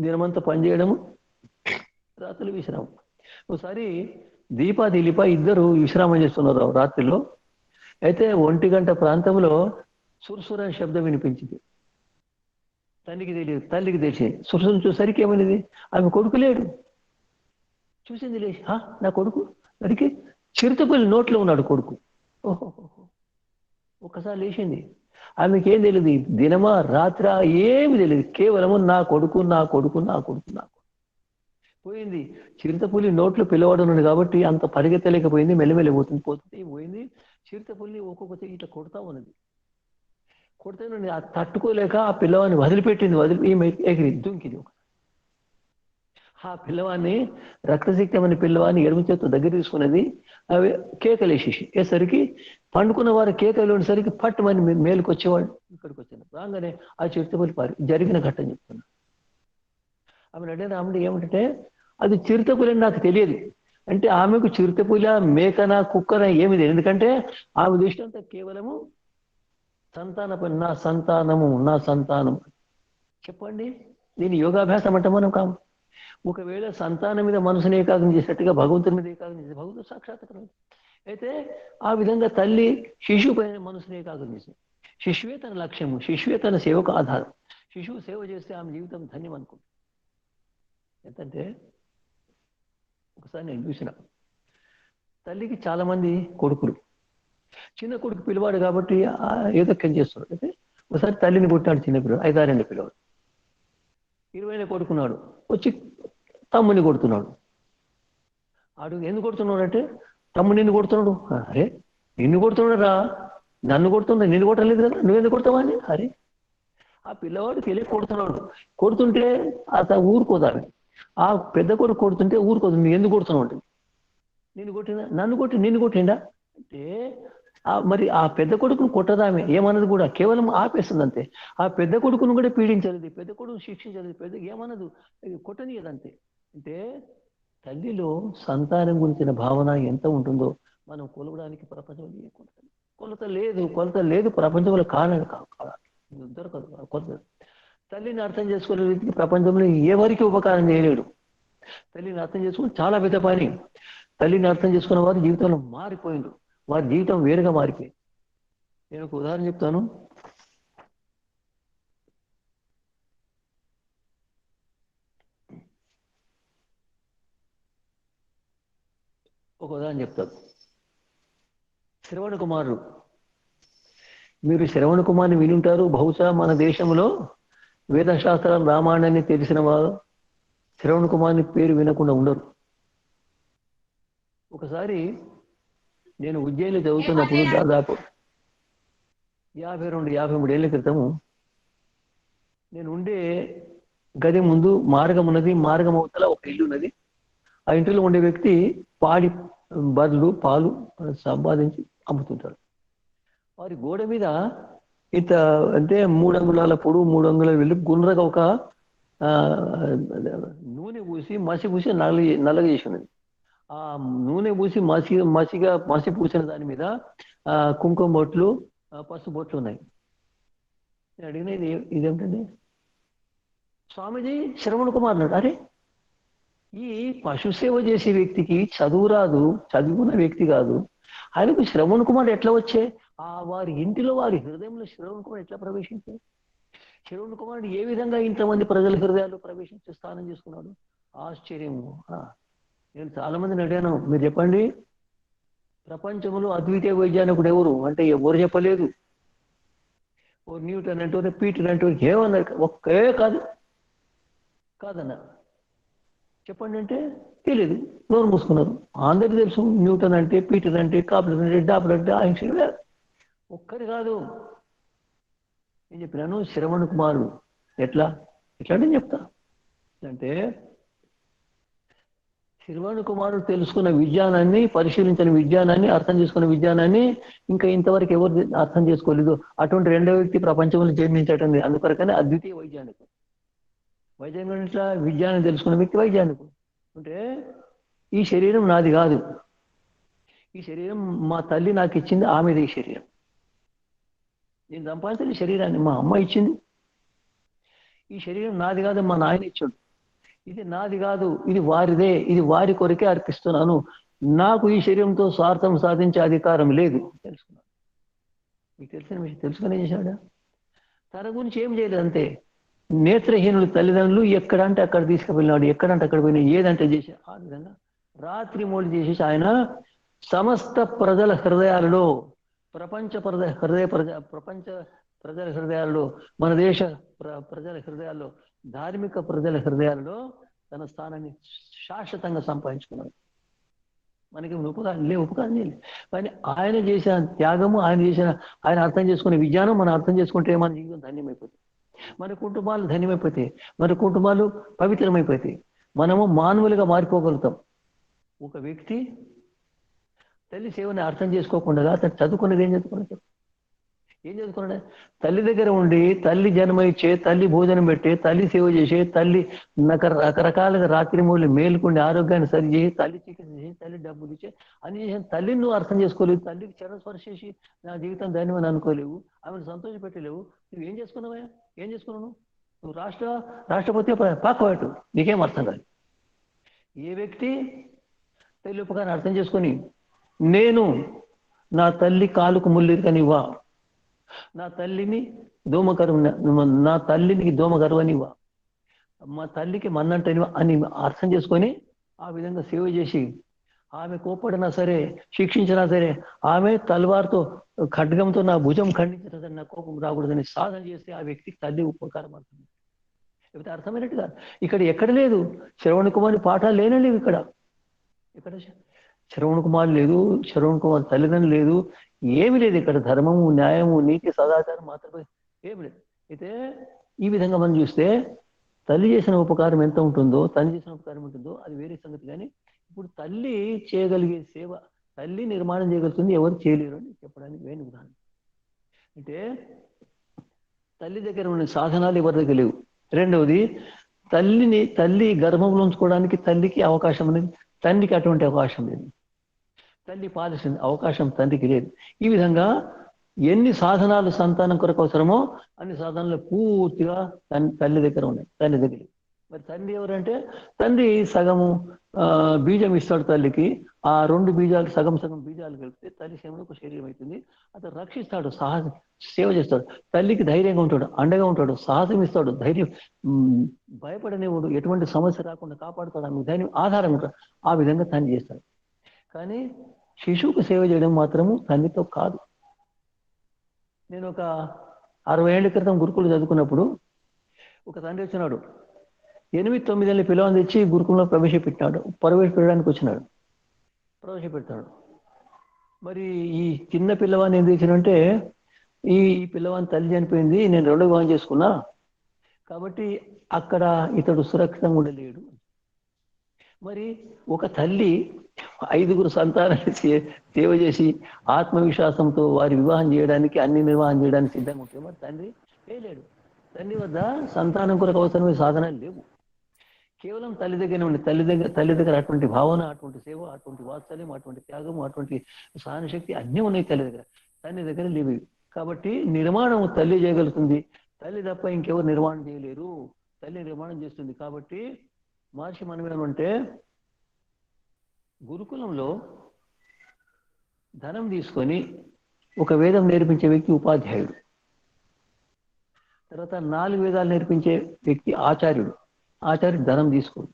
దినమంతా పనిచేయడము, రాత్రులు విశ్రామం. ఒకసారి దీప ఇద్దరు విశ్రామం చేస్తున్నారు రాత్రిలో. అయితే 1 గంట ప్రాంతంలో సుర్సుర్ అనే శబ్దం వినిపించింది. తల్లికి తెలిసి సుర్సును చూసరికి ఏమైనది, ఆమె కొడుకు లేడు. చూసింది, లేచి నా కొడుకు నరికి చిరుతపులి నోట్లో ఉన్నాడు కొడుకు. ఓహో, ఒక్కసారి లేచింది. ఆమెకి ఏం తెలియదు, దినమా రాత్ర ఏమి తెలియదు, కేవలము నా కొడుకు నా కొడుకు నా కొడుకు నా కొడుకు. పోయింది. చిరుతపులి నోట్లో పిల్లవాడు కాబట్టి అంత పరిగెత్తలేకపోయింది, మెల్లమెల్ల పోతుంది పోయింది. చిరుతపుల్ని ఒక్కొక్క ఇట్లా కొడతా ఉన్నది. కొడితే తట్టుకోలేక ఆ పిల్లవాడిని వదిలిపెట్టింది. ఎగిరి దుంకింది. ఆ పిల్లవాడిని, రక్తసిక్తమైన పిల్లవాడిని ఎడమ చేత్తో దగ్గర తీసుకున్నది. అవి వేసరికి పండుకున్న వారు కేకలు ఉండేసరికి పట్టుమని మేలుకు వచ్చేవాడు. ఇక్కడికి వచ్చింది. రాగానే ఆ చిరుతపులి జరిగిన ఘట్టం చెప్తున్నా. ఆమె అడిగిన ఆమె ఏమిటంటే, అది చిరుతపులి అని నాకు తెలియదు అంటే, ఆమెకు చిరుతపులి మేకనా కుక్కనా ఏమి తెలియదు. ఎందుకంటే ఆమె దృష్టి అంతా కేవలము నా సంతానం. చెప్పండి, దీని యోగాభ్యాసం అంటే మనం కాము. ఒకవేళ సంతానం మీద మనసుని ఏకాగ్రం చేసినట్టుగా భగవంతుని మీద ఏకాగ్రం చేసి భగవంతుడు సాక్షాత్కారం. అయితే ఆ విధంగా తల్లి శిశువు పైన మనసుని ఏకాగ్రం చేసింది. శిశువే తన లక్ష్యము, శిశువే తన సేవకు ఆధారం. శిశువు సేవ చేస్తే ఆమె జీవితం ధన్యం అనుకుంటుంది. ఎంతంటే ఒకసారి నేను చూసిన తల్లికి చాలా మంది కొడుకులు. చిన్న కొడుకు పిల్లవాడు కాబట్టి ఏదో చేస్తున్నాడు. అయితే ఒకసారి తల్లిని కొట్టినాడు చిన్న పిల్లవాడు, 5-6 ఏళ్ళ పిల్లవాడు. 20 కొడుకున్నాడు, వచ్చి తమ్ముని కొడుతున్నాడు. ఎందుకు కొడుతున్నాడు అంటే, తమ్ముడు నిన్ను కొడుతున్నాడు. అరే నిన్ను కొడుతున్నాడు రా, నన్ను కొడుతున్నాడు, నిన్ను కొట్టలేదు కదా, నువ్వెందుకు కొడతావా అని. అరే ఆ పిల్లవాడు తెలియ కొడుతున్నాడు. కొడుతుంటే అతను ఊరుకోదావి. ఆ పెద్ద కొడుకు కొడుతుంటే ఊరుకోదు. నువ్వు ఎందుకు కొడుతున్నావు అంటే, నిన్ను కొట్టిందా, నిన్ను కొట్టిండా అంటే, మరి ఆ పెద్ద కొడుకును కొట్టదామే, ఏమన్నది కూడా, కేవలం ఆపేస్తుంది అంతే. ఆ పెద్ద కొడుకును కూడా పీడించలేదు, పెద్ద కొడుకు శిక్షించలేదు, పెద్ద ఏమన్నదు, కొట్టనీయదంతే. అంటే తల్లిలో సంతానం గురించిన భావన ఎంత ఉంటుందో మనం కొలవడానికి ప్రపంచంలో కొలత లేదు ప్రపంచంలో. కారణం దొరకదు కొలత. తల్లిని అర్థం చేసుకునే రీతికి ప్రపంచంలో ఎవరికి ఉపకారం చేయలేడు. తల్లిని అర్థం చేసుకుని చాలా పెద్ద పని. తల్లిని అర్థం చేసుకున్న వారి జీవితంలో మారిపోయిండు, వారి జీవితం వేరుగా మారిపోయింది. నేను ఒక ఉదాహరణ చెప్తాను. శ్రవణ కుమారుడు, మీరు శ్రవణ కుమార్ని వినుంటారు. బహుశా మన దేశంలో వేదశాస్త్రం రామాయణాన్ని తెలిసిన వారు శ్రవణ కుమార్ని పేరు వినకుండా ఉండరు. ఒకసారి నేను ఉజ్జయిని చదువుతున్నప్పుడు దాదాపు 52-53 ఏళ్ల క్రితము నేను ఉండే గది ముందు మార్గం ఉన్నది. మార్గం అవతల ఒక ఇల్లు ఉన్నది. ఆ ఇంటిలో ఉండే వ్యక్తి పాడి బర్రెలు పాలు సంపాదించి అమ్ముతుంటాడు. వారి గోడ మీద ఇంత అంటే 3 అంగుళాల పొడవు 3 అంగుళాల వెళ్ళి గుండ్రగా ఒక ఆ, నూనె పూసి మసి పూసి నల్లగా చేసి ఉన్నది. ఆ నూనె పూసి మసి పూసిన దాని మీద కుంకుమ బొట్లు పసుపు బొట్లు ఉన్నాయి. నేను అడిగిన ఇదేమిటండి? స్వామీజీ శ్రవణ్ కుమార్ అన్నాడు. అరే, ఈ పశు సేవ చేసే వ్యక్తికి చదువు రాదు, చదువుకున్న వ్యక్తి కాదు, ఆయనకు శ్రవణ్ కుమార్ ఎట్లా వచ్చే? వారి ఇంటిలో వారి హృదయంలో శ్రవణ్ కుమార్ ఎట్లా ప్రవేశించాడు? శ్రవణ్ కుమారుడు ఏ విధంగా ఇంతమంది ప్రజల హృదయాలు ప్రవేశించి స్థానం చేసుకున్నాడు? ఆశ్చర్యము. నేను చాలా మందిని అడిగాను, మీరు చెప్పండి, ప్రపంచంలో అద్వితీయ వైజ్ఞానికుడు ఎవరు అంటే ఎవరు చెప్పలేదు. ఓ న్యూటన్ అంటే పీటర్ అంటే ఏమన్నారు? ఒక్కే కాదన్న చెప్పండి అంటే తెలియదు, నోరు మూసుకున్నారు. అందరికీ తెలుసు న్యూటన్ అంటే, పీటర్ అంటే, కాపులర్ అంటే, డాప్లర్ అంటే, ఐన్స్టీన్. ఒక్కరి కాదు. నేను చెప్పినాను శ్రవణ్ కుమారుడు ఎట్లా అంటే చెప్తా అంటే శ్రవణ్ కుమారుడు తెలుసుకున్న విజ్ఞానాన్ని, పరిశీలించిన విజ్ఞానాన్ని, అర్థం చేసుకున్న విజ్ఞానాన్ని ఇంకా ఇంతవరకు ఎవరు అర్థం చేసుకోలేదు. అటువంటి రెండో వ్యక్తి ప్రపంచంలో జన్మించటం. అందుకొరకనే అద్వితీయ వైజ్ఞానికుడు. వైజ్ఞానికుడు ఇట్లా విజ్ఞానం తెలుసుకున్న వ్యక్తి వైజ్ఞానికుడు. అంటే ఈ శరీరం నాది కాదు, ఈ శరీరం మా తల్లి నాకు ఇచ్చింది, ఆమెది ఈ శరీరం. నేను సంపాదించిన శరీరాన్ని మా అమ్మ ఇచ్చింది. ఈ శరీరం నాది కాదు, మా నాయన ఇచ్చాడు. ఇది నాది కాదు, ఇది వారిదే, ఇది వారి కొరకే అర్పిస్తున్నాను. నాకు ఈ శరీరంతో స్వార్థం సాధించే అధికారం లేదు. తెలుసుకున్నాను. మీకు తెలిసిన విషయం తెలుసుకుని ఏం చేశాడు? తన గురించి ఏం చేయలేదు, అంతే. నేత్రహీనులు తల్లిదండ్రులు ఎక్కడంటే అక్కడ తీసుకువెళ్ళినాడు, ఎక్కడంటే అక్కడ పోయినా, ఏదంటే చేసి ఆ విధంగా రాత్రి మూడు చేసేసి ఆయన సమస్త ప్రజల హృదయాలలో, ప్రపంచ ప్రజల హృదయాల్లో, మన దేశ ప్రజల హృదయాల్లో, ధార్మిక ప్రజల హృదయాల్లో తన స్థానాన్ని శాశ్వతంగా సంపాదించుకున్నాడు. మనకి ఉపకారం చేయలేదు. కానీ ఆయన చేసిన త్యాగము, ఆయన అర్థం చేసుకునే విజ్ఞానం మనం అర్థం చేసుకుంటే మన జీవితం ధన్యమైపోతుంది. మన కుటుంబాలు ధన్యమైపోతాయి, మన కుటుంబాలు పవిత్రమైపోతాయి, మనము మానవులుగా మారిపోగలుగుతాం. ఒక వ్యక్తి తల్లి సేవని అర్థం చేసుకోకుండా అతను చదువుకున్నది ఏం చదువుకున్నాడు? తల్లి దగ్గర ఉండి, తల్లి జన్మ ఇచ్చే, తల్లి భోజనం పెట్టే, తల్లి సేవ చేసే, తల్లి రకరకాలుగా రాత్రి మూలు మేలుకుండి ఆరోగ్యాన్ని సరి చేసి, తల్లి చికిత్స చేసి, తల్లి డబ్బులు ఇచ్చే అని చేసిన తల్లిని నువ్వు అర్థం చేసుకోలేవు. తల్లికి చరణస్పర్శ చేసి నా జీవితం ధన్యమని అనుకోలేవు, ఆమెను సంతోష పెట్టలేవు. నువ్వు ఏం చేసుకున్నావా? ఏం చేసుకున్నావు? నువ్వు రాష్ట్రపతి పాకవాటు, నీకేం అర్థం కాదు. ఏ వ్యక్తి తల్లి ఉపకారం అర్థం చేసుకొని, నేను నా తల్లి కాలుకు ముళ్ళిరికనివ్వా, నా తల్లిని దోమకరువనివ్వా, మా తల్లికి మన్నంటనివా అని అర్థం చేసుకొని ఆ విధంగా సేవ చేసి, ఆమె కోప్పడినా సరే, శిక్షించినా సరే, ఆమె తల్వార్తో ఖడ్గంతో నా భుజం ఖండించిన నా కోపం రాకూడదని సాధన చేస్తే ఆ వ్యక్తికి తల్లి ఉపకారం అవుతుంది. లేకపోతే అర్థమైనట్టు కాదు. ఇక్కడ ఎక్కడ లేదు శ్రవణ్ కుమార్ పాఠాలు లేనండి. ఇక్కడ శ్రవణ్ కుమార్ లేదు, శ్రవణ్ కుమార్ తల్లిదండ్రులు లేదు, ఏమి లేదు. ఇక్కడ ధర్మము, న్యాయము, నీతి, సదాచారం మాత్రమే, ఏమి లేదు. అయితే ఈ విధంగా మనం చూస్తే తల్లి చేసిన ఉపకారం ఎంత ఉంటుందో, తల్లి చేసిన ఉపకారం ఉంటుందో అది వేరే సంగతి. కానీ ఇప్పుడు తల్లి చేయగలిగే సేవ, తల్లి నిర్మాణం చేయగలుగుతుంది, ఎవరు చేయలేరు అని చెప్పడానికి వేరే ఉదాహరణ. అంటే తల్లి దగ్గర ఉన్న సాధనాలు ఎవరి దగ్గర లేవు. రెండవది, తల్లి గర్భంలో ఉంచుకోవడానికి తల్లికి అవకాశం అనేది, తండ్రికి అటువంటి అవకాశం లేదు. తల్లి పాలిసిన అవకాశం తండ్రికి లేదు. ఈ విధంగా ఎన్ని సాధనాలు సంతానం కొరకు అవసరమో అన్ని సాధనాలు పూర్తిగా తల్లి దగ్గర ఉన్నాయి, తండ్రి దగ్గర. మరి తండ్రి ఎవరంటే, తండ్రి సగము బీజం ఇస్తాడు తల్లికి. ఆ రెండు బీజాలు సగం బీజాలు కలిపితే తల్లి సేవలో ఒక శరీరం అవుతుంది. అతను రక్షిస్తాడు, సేవ చేస్తాడు, తల్లికి ధైర్యంగా ఉంటాడు, అండగా ఉంటాడు, సాహసం ఇస్తాడు, ధైర్యం, భయపడనివాడు, ఎటువంటి సమస్య రాకుండా కాపాడుతాడు, ఆమె ధైర్యం ఆధారం ఉంటాడు. ఆ విధంగా తండ్రి చేస్తాడు. కానీ శిశువుకు సేవ చేయడం మాత్రము తండ్రితో కాదు. నేను ఒక 60 ఏళ్ల క్రితం గురుకులు చదువుకున్నప్పుడు ఒక తండ్రి వచ్చినాడు. 8-9 ఏళ్ళ పిల్లవాడిని తెచ్చి గురుకులంలో ప్రవేశపెట్టడానికి వచ్చినాడు. ప్రవేశపెడతాడు. మరి ఈ చిన్న పిల్లవాడిని ఏం చేశాడంటే, ఈ పిల్లవాని తల్లి చనిపోయింది, నేను రెండో వివాహం చేసుకున్నా, కాబట్టి అక్కడ ఇతడు సురక్షితంగా ఉండలేడు. మరి ఒక తల్లి 5గురు సంతానాన్ని సేవ చేసి ఆత్మవిశ్వాసంతో వారి వివాహం చేయడానికి, అన్ని నిర్వాహం చేయడానికి సిద్ధంగా ఉంటే మరి తండ్రి చేయలేడు. తండ్రి వద్ద సంతానం కొరకు అవసరమైన సాధనాలు లేవు. కేవలం తల్లి దగ్గరనే ఉంది. తల్లి దగ్గర అటువంటి భావన, అటువంటి సేవ, అటువంటి వాత్సల్యం, అటువంటి త్యాగం, అటువంటి సహనశక్తి అన్నీ ఉన్నాయి తల్లి దగ్గర. తండ్రి దగ్గర లేవు. కాబట్టి నిర్మాణం తల్లి చేయగలుగుతుంది. తల్లి తప్ప ఇంకెవరు నిర్మాణం చేయలేరు. తల్లి నిర్మాణం చేస్తుంది. కాబట్టి మహర్షి మనం ఏమంటే, గురుకులంలో ధనం తీసుకొని ఒక వేదం నేర్పించే వ్యక్తి ఉపాధ్యాయుడు. తర్వాత 4 వేదాలు నేర్పించే వ్యక్తి ఆచార్యుడు. ఆచార్యుడు ధనం తీసుకోడు.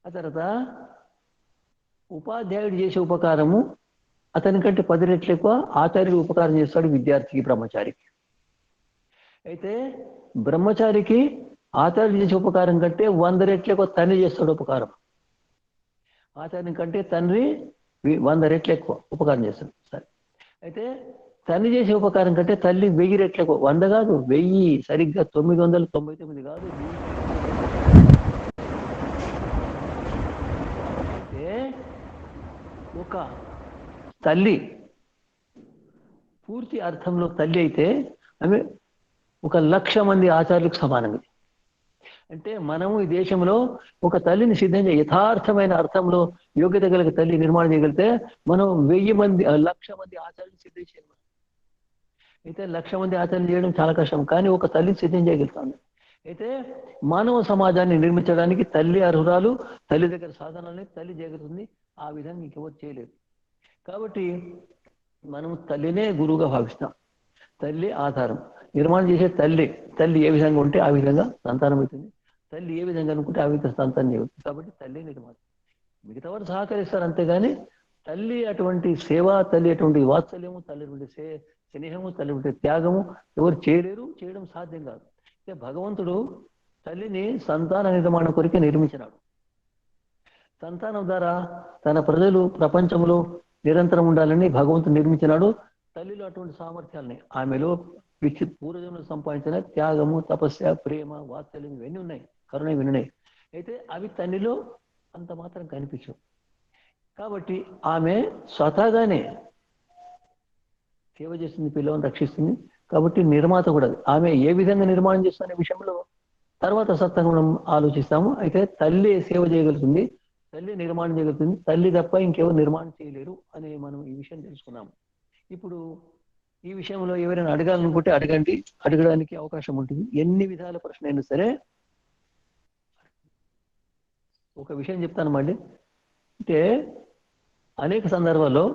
ఆ తర్వాత ఉపాధ్యాయుడు చేసే ఉపకారము అతని కంటే 10 రెట్లు ఎక్కువ ఆచార్యుడు ఉపకారం చేస్తాడు విద్యార్థికి, బ్రహ్మచారికి. అయితే బ్రహ్మచారికి ఆచార్యుడు చేసే ఉపకారం కంటే 100 రెట్లు ఎక్కువ తండ్రి చేస్తాడు ఉపకారం. ఆచార్యం కంటే తండ్రి 100 రెట్లు ఎక్కువ ఉపకారం చేస్తాడు. సరే, అయితే తండ్రి చేసే ఉపకారం కంటే తల్లి 1000 రెట్లు ఎక్కువ. 100 కాదు, 1000, సరిగ్గా 999 కాదు. అయితే ఒక తల్లి పూర్తి అర్థంలో తల్లి అయితే ఆమె 1,00,000 మంది ఆచార్యులకు సమానమే. అంటే మనము ఈ దేశంలో ఒక తల్లిని సిద్ధంగా యథార్థమైన అర్థంలో యోగ్యత కలిగిన తల్లి నిర్మాణం చేయగలిగితే మనం 1,000 మంది 1,00,000 మంది ఆచార్యులు సిద్ధం చేయాలి. అయితే 1,00,000 మంది ఆచార్యులు చేయడం చాలా కష్టం, కానీ ఒక తల్లిని సిద్ధం చేయగలుగుతాను. అయితే మానవ సమాజాన్ని నిర్మించడానికి తల్లి అర్హురాలు, తల్లి దగ్గర సాధనాలని తల్లి చేయగలుగుతుంది. ఆ విధంగా ఇంకెవరు చేయలేదు. కాబట్టి మనం తల్లినే గురువుగా భావిస్తాం. తల్లి ఆధారం, నిర్మాణం చేసే తల్లి. తల్లి ఏ విధంగా ఉంటే ఆ విధంగా సంతానం అవుతుంది. తల్లి ఏ విధంగా అనుకుంటే ఆ విధంగా సంతానం అవుతుంది. కాబట్టి తల్లి నిర్మాణం. మిగతా వారు సహకరిస్తారు అంతేగాని తల్లి అటువంటి సేవ, తల్లి అటువంటి వాత్సల్యము, తల్లి అటువంటి స్నేహము, తల్లి అటువంటి త్యాగము ఎవరు చేయలేరు, చేయడం సాధ్యం కాదు. అంటే భగవంతుడు తల్లిని సంతాన నిర్మాణం కొరికే నిర్మించినాడు. సంతానం ద్వారా తన ప్రజలు ప్రపంచంలో నిరంతరం ఉండాలని భగవంతుడు నిర్మించినాడు. తల్లిలో అటువంటి సామర్థ్యాలని, ఆమెలో పూర్వజన్మలు సంపాదించిన త్యాగము, తపస్య, ప్రేమ, వాత్సల్యం ఇవన్నీ ఉన్నాయి, కరుణ ఇవన్నీ ఉన్నాయి. అయితే అవి తల్లిలో అంత మాత్రం కనిపించవు. కాబట్టి ఆమె స్వతహాగానే సేవ చేస్తుంది, పిల్లలను రక్షిస్తుంది. కాబట్టి నిర్మాత కూడా ఆమె ఏ విధంగా నిర్మాణం చేస్తున్న విషయంలో తర్వాత సత్తంగా మనం ఆలోచిస్తాము. అయితే తల్లి సేవ చేయగలుగుతుంది, తల్లి నిర్మాణం చేయగలుగుతుంది. తల్లి తప్ప ఇంకెవరు నిర్మాణం చేయలేరు అని మనం ఈ విషయం తెలుసుకున్నాము. ఇప్పుడు ఈ విషయంలో ఎవరైనా అడగాలనుకుంటే అడగండి, అడగడానికి అవకాశం ఉంటుంది. ఎన్ని విధాల ప్రశ్న అయినా సరే. ఒక విషయం చెప్తాను మళ్ళీ, అంటే అనేక సందర్భాల్లో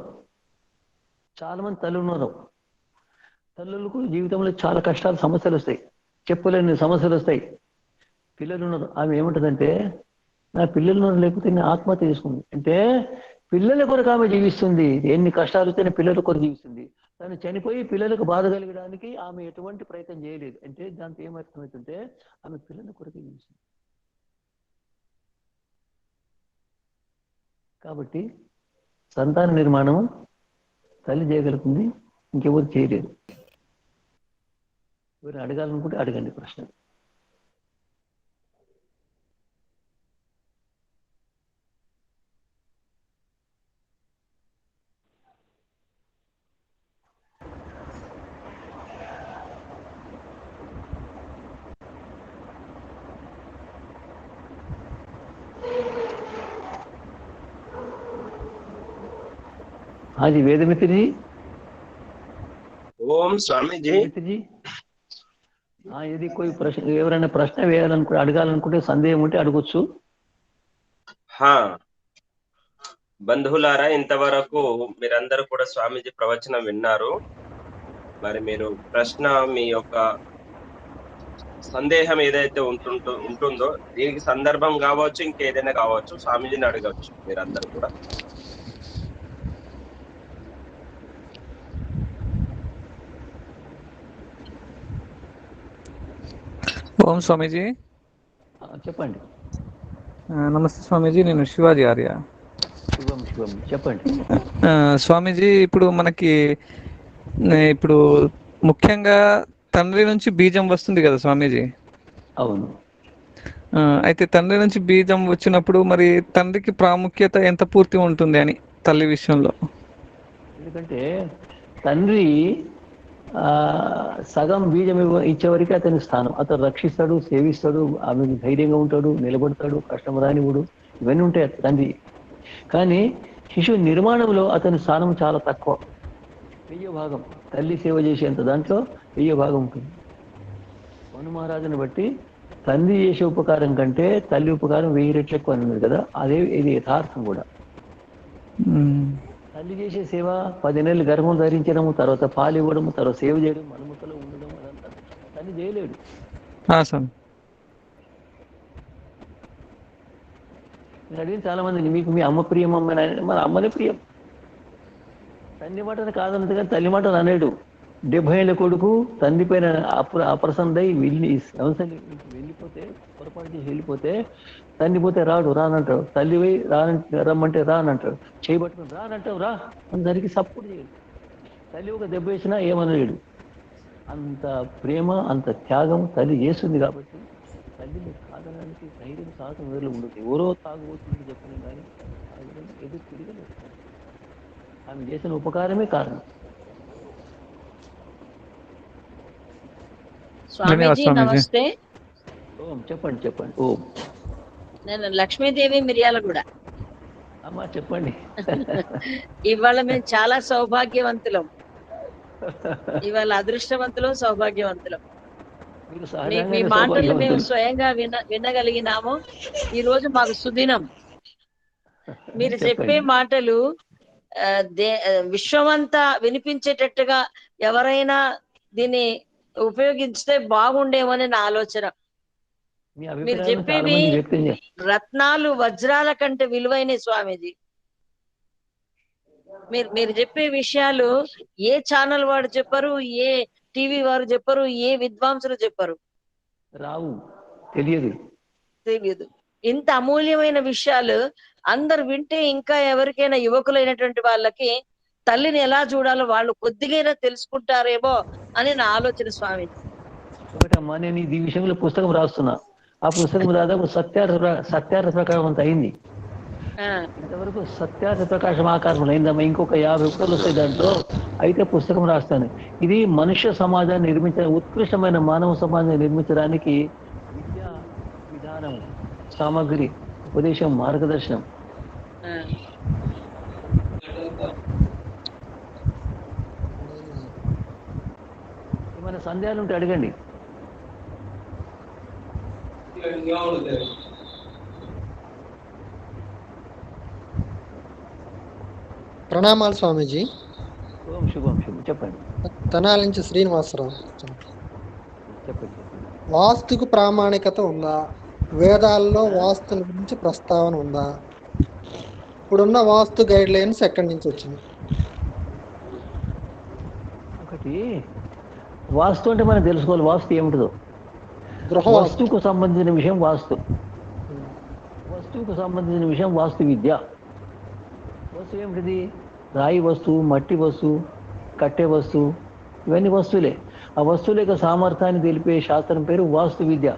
చాలా మంది తల్లులు ఉన్నారు. తల్లులకు జీవితంలో చాలా కష్టాలు, సమస్యలు వస్తాయి, చెప్పులేని సమస్యలు వస్తాయి. పిల్లలు ఉన్నారు, ఆమె ఏముంటుందంటే, నా పిల్లలు ఉన్నారు లేకపోతే నేను ఆత్మహత్య చేసుకుంది. అంటే పిల్లల కొరకు ఆమె జీవిస్తుంది. ఎన్ని కష్టాలు వస్తేనే పిల్లల కొరకు జీవిస్తుంది. తను చనిపోయి పిల్లలకు బాధ కలిగడానికి ఆమె ఎటువంటి ప్రయత్నం చేయలేదు. అంటే దాంతో ఏమర్థమవుతుంటే ఆమె పిల్లల కొరకు జీవిస్తుంది. కాబట్టి సంతాన నిర్మాణం తల్లి చేయగలుగుతుంది, ఇంకెవరు చేయలేరు. ఎవరు అడగాలనుకుంటే అడగండి ప్రశ్న. हाँ जी वेदमित्र जी। ओम स्वामी जी। मित्र जी, हाँ यदि कोई प्रश्न ఎవరైనా ప్రశ్న వేయాలనుకుంటే అడగాలనుకుంటే సందేహం ఉంటే అడగొచ్చు. బంధువులారా, ఇంతవరకు మీరందరూ కూడా స్వామీజీ ప్రవచనం విన్నారు. మరి మీరు ప్రశ్న, మీ యొక్క సందేహం ఏదైతే ఉంటుందో దీనికి సందర్భం కావచ్చు, ఇంకేదైనా కావచ్చు, స్వామీజీని అడగవచ్చు మీరందరూ కూడా. ఓం స్వామీజీ. చెప్పండి. నమస్తే స్వామీజీ, నేను శివాజీ ఆర్య. శుభం శుభం చెప్పండి. స్వామీజీ, ఇప్పుడు మనకి ఇప్పుడు ముఖ్యంగా తండ్రి నుంచి బీజం వస్తుంది కదా స్వామీజీ. అవును. అయితే తండ్రి నుంచి బీజం వచ్చినప్పుడు మరి తండ్రికి ప్రాముఖ్యత ఎంత పూర్తి ఉంటుంది అని తల్లి విషయంలో? ఎందుకంటే తండ్రి ఆ సగం బీజం ఇచ్చే వరకు అతని స్థానం. అతను రక్షిస్తాడు, సేవిస్తాడు, ఆమెకు ధైర్యంగా ఉంటాడు, నిలబడతాడు, కష్టం రానివ్వడు, ఇవన్నీ ఉంటాయి తండ్రి. కానీ శిశువు నిర్మాణంలో అతని స్థానం చాలా తక్కువ. 1000 భాగం తల్లి సేవ చేసేంత దాంట్లో 1000 భాగం ఉంటుంది. మను మహారాజుని బట్టి తండ్రి చేసే ఉపకారం కంటే తల్లి ఉపకారం 1000 రెట్లు ఎక్కువ అన్నది కదా. అదే ఇది యథార్థం కూడా. తల్లి చేసే సేవ 10 నెలలు గర్భం ధరించడము, తర్వాత పాలు ఇవ్వడము, తర్వాత సేవ చేయడం, మనుమతలో ఉండడం, అదంతా తల్లి చేయలేడు. నేను అడిగిన చాలా మంది, మీకు మీ అమ్మ ప్రియం అమ్మ మన అమ్మనే ప్రియం. తండ్రి మాటను కాదన్నది కానీ తల్లి మాటను అనేడు. 70 ఏళ్ళ కొడుకు తండ్రి పైన అప్రసన్నై వెళ్ళిపోతే, పొరపాటు చేసి వెళ్ళిపోతే, తండ్రి పోతే రానంటాడు, తల్లి పోయి రమ్మంటే రానంటాడు, చేయబట్టుకుని రానంటావు రా అందరికి సపోర్ట్ చేయడు. తల్లి ఒక దెబ్బ వేసినా ఏమనలేడు. అంత ప్రేమ, అంత త్యాగం తల్లి చేస్తుంది. కాబట్టి తల్లిని కాదనడానికి ధైర్యం, సాహసం వేరులో ఉండదు. ఎవరో తాగుబోతున్నట్టు చెప్పినా కానీ ఎదురు తిరగలేదు. ఆమె చేసిన ఉపకారమే కారణం. స్వామీజీ నమస్తే. ఓం చెప్పండి చెప్పండి. ఓం. నేను లక్ష్మీదేవి మిర్యాలగూడ. అమ్మా చెప్పండి. ఇవాళ మేము చాలా సౌభాగ్యవంతులం. ఇవాళ అదృష్టవంతులం, సౌభాగ్యవంతులం. మీ మాటలు మేము స్వయంగా వినగలిగినాము. ఈ రోజు మాకు సుదినం. మీరు చెప్పే మాటలు విశ్వమంతా వినిపించేటట్టుగా ఎవరైనా దీన్ని ఉపయోగిస్తే బాగుండేమని నా ఆలోచన. మీరు చెప్పేవి రత్నాలు, వజ్రాల కంటే విలువైన స్వామీజీ. మీరు చెప్పే విషయాలు ఏ ఛానల్ వాడు చెప్పరు, ఏ టీవీ వారు చెప్పరు, ఏ విద్వాంసులు చెప్పరు. రావు, తెలియదు. ఇంత అమూల్యమైన విషయాలు అందరు వింటే ఇంకా ఎవరికైనా యువకులైనటువంటి వాళ్ళకి తల్లిని ఎలా చూడాలో వాళ్ళు కొద్దిగా తెలుసుకుంటారేమో అని నా ఆలోచన స్వామి. ఒకటమ్మా, నేను ఈ విషయంలో పుస్తకం రాస్తున్నా. ఆ పుస్తకం దాదాపు సత్యార్థ ప్రకారం అంత అయింది. ఇంతవరకు సత్యార్థ ప్రకాశం ఆకారం అయిందమ్మా. ఇంకొక 50 పుస్తకాలు వస్తాయి దాంట్లో. అయితే పుస్తకం రాస్తాను. ఇది మనుష్య సమాజాన్ని ఉత్కృష్టమైన మానవ సమాజాన్ని నిర్మించడానికి విద్యా విధానం, సామగ్రి, ఉపదేశం, మార్గదర్శనం. ఏమైనా సందేహాలు ఉంటే అడగండి. ప్రణామాలు స్వామీజీ. ఓం శుభం శుభం చెప్పండి. తెనాలి నుంచి శ్రీనివాసరావు. చెప్పండి. వాస్తుకు ప్రామాణికత ఉందా? వేదాల్లో వాస్తుల గురించి ప్రస్తావన ఉందా? ఇప్పుడున్న వాస్తు గైడ్ లైన్స్ ఎక్కడి నుంచి వచ్చింది? ఒకటి, వాస్తు అంటే మనం తెలుసుకోవాలి వాస్తు ఏమిటో. వస్తువుకు సంబంధించిన విషయం వాస్తు. వస్తువుకు సంబంధించిన విషయం వాస్తు విద్య. వస్తువు ఏమిటిది? రాయి వస్తువు, మట్టి వస్తువు, కట్టె వస్తువు, ఇవన్నీ వస్తువులే. ఆ వస్తువుల యొక్క సామర్థ్యాన్ని తెలిపే శాస్త్రం పేరు వాస్తు విద్య.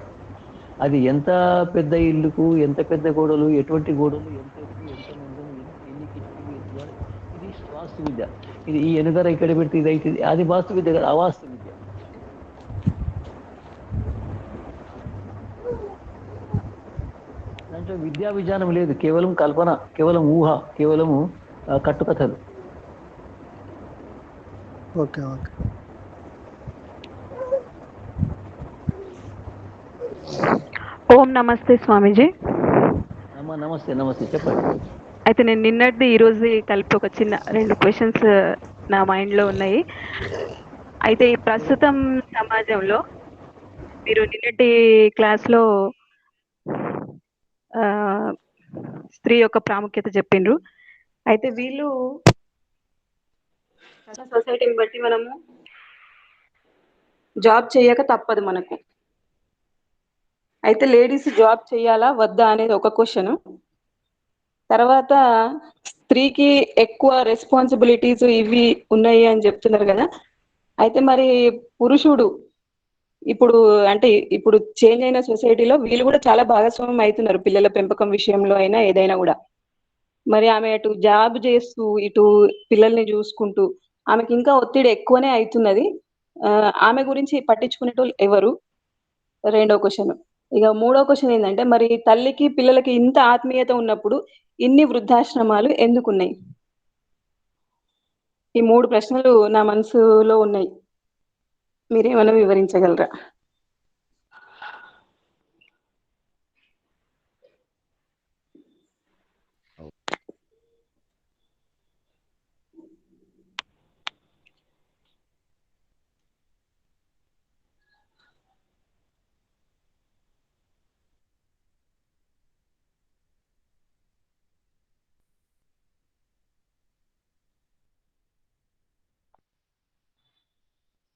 అది ఎంత పెద్ద ఇల్లుకు, ఎంత పెద్ద గోడలు, ఎటువంటి గోడలు, ఎంత ఎత్తు, ఎంత మందం, ఎన్ని కిటికీలు, ఇది వాస్తు విద్య. ఇది ఈ ఎనుగర ఇక్కడ పెడితే ఇది అయితే అది వాస్తు విద్య కదా, అవాస్తు విద్య. దాంట్లో విద్యా విజ్ఞానం లేదు, కేవలం కల్పన, కేవలం ఊహ, కేవలము కట్టుకథలు. Okay okay. ఓం నమస్తే స్వామీజీ. నమస్తే నమస్తే చెప్పండి. అయితే నేను నిన్నటిది ఈరోజు కలిపి ఒక చిన్న 2 క్వశ్చన్స్ నా మైండ్లో ఉన్నాయి. అయితే ఈ ప్రస్తుతం సమాజంలో మీరు నిన్నటి క్లాస్లో స్త్రీ యొక్క ప్రాముఖ్యత చెప్పిండ్రు. అయితే వీళ్ళు సొసైటీని బట్టి మనము జాబ్ చేయక తప్పదు మనకు. అయితే లేడీస్ జాబ్ చేయాలా వద్దా అనేది ఒక క్వశ్చన్. తర్వాత స్త్రీకి ఎక్కువ రెస్పాన్సిబిలిటీస్ ఇవి ఉన్నాయి అని చెప్తున్నారు కదా. అయితే మరి పురుషుడు ఇప్పుడు అంటే ఇప్పుడు చేంజ్ అయిన సొసైటీలో వీళ్ళు కూడా చాలా భాగస్వామ్యం అవుతున్నారు పిల్లల పెంపకం విషయంలో అయినా ఏదైనా కూడా. మరి ఆమె అటు జాబ్ చేస్తూ ఇటు పిల్లల్ని చూసుకుంటూ ఆమెకి ఇంకా ఒత్తిడి ఎక్కువనే అవుతున్నది. ఆమె గురించి పట్టించుకునేటోళ్ళు ఎవరు? రెండో క్వశ్చన్. ఇక మూడో క్వశ్చన్ ఏంటంటే మరి తల్లికి పిల్లలకి ఇంత ఆత్మీయత ఉన్నప్పుడు ఇన్ని వృద్ధాశ్రమాలు ఎందుకున్నాయి? ఈ 3 ప్రశ్నలు నా మనసులో ఉన్నాయి, మీరేమైనా వివరించగలరా?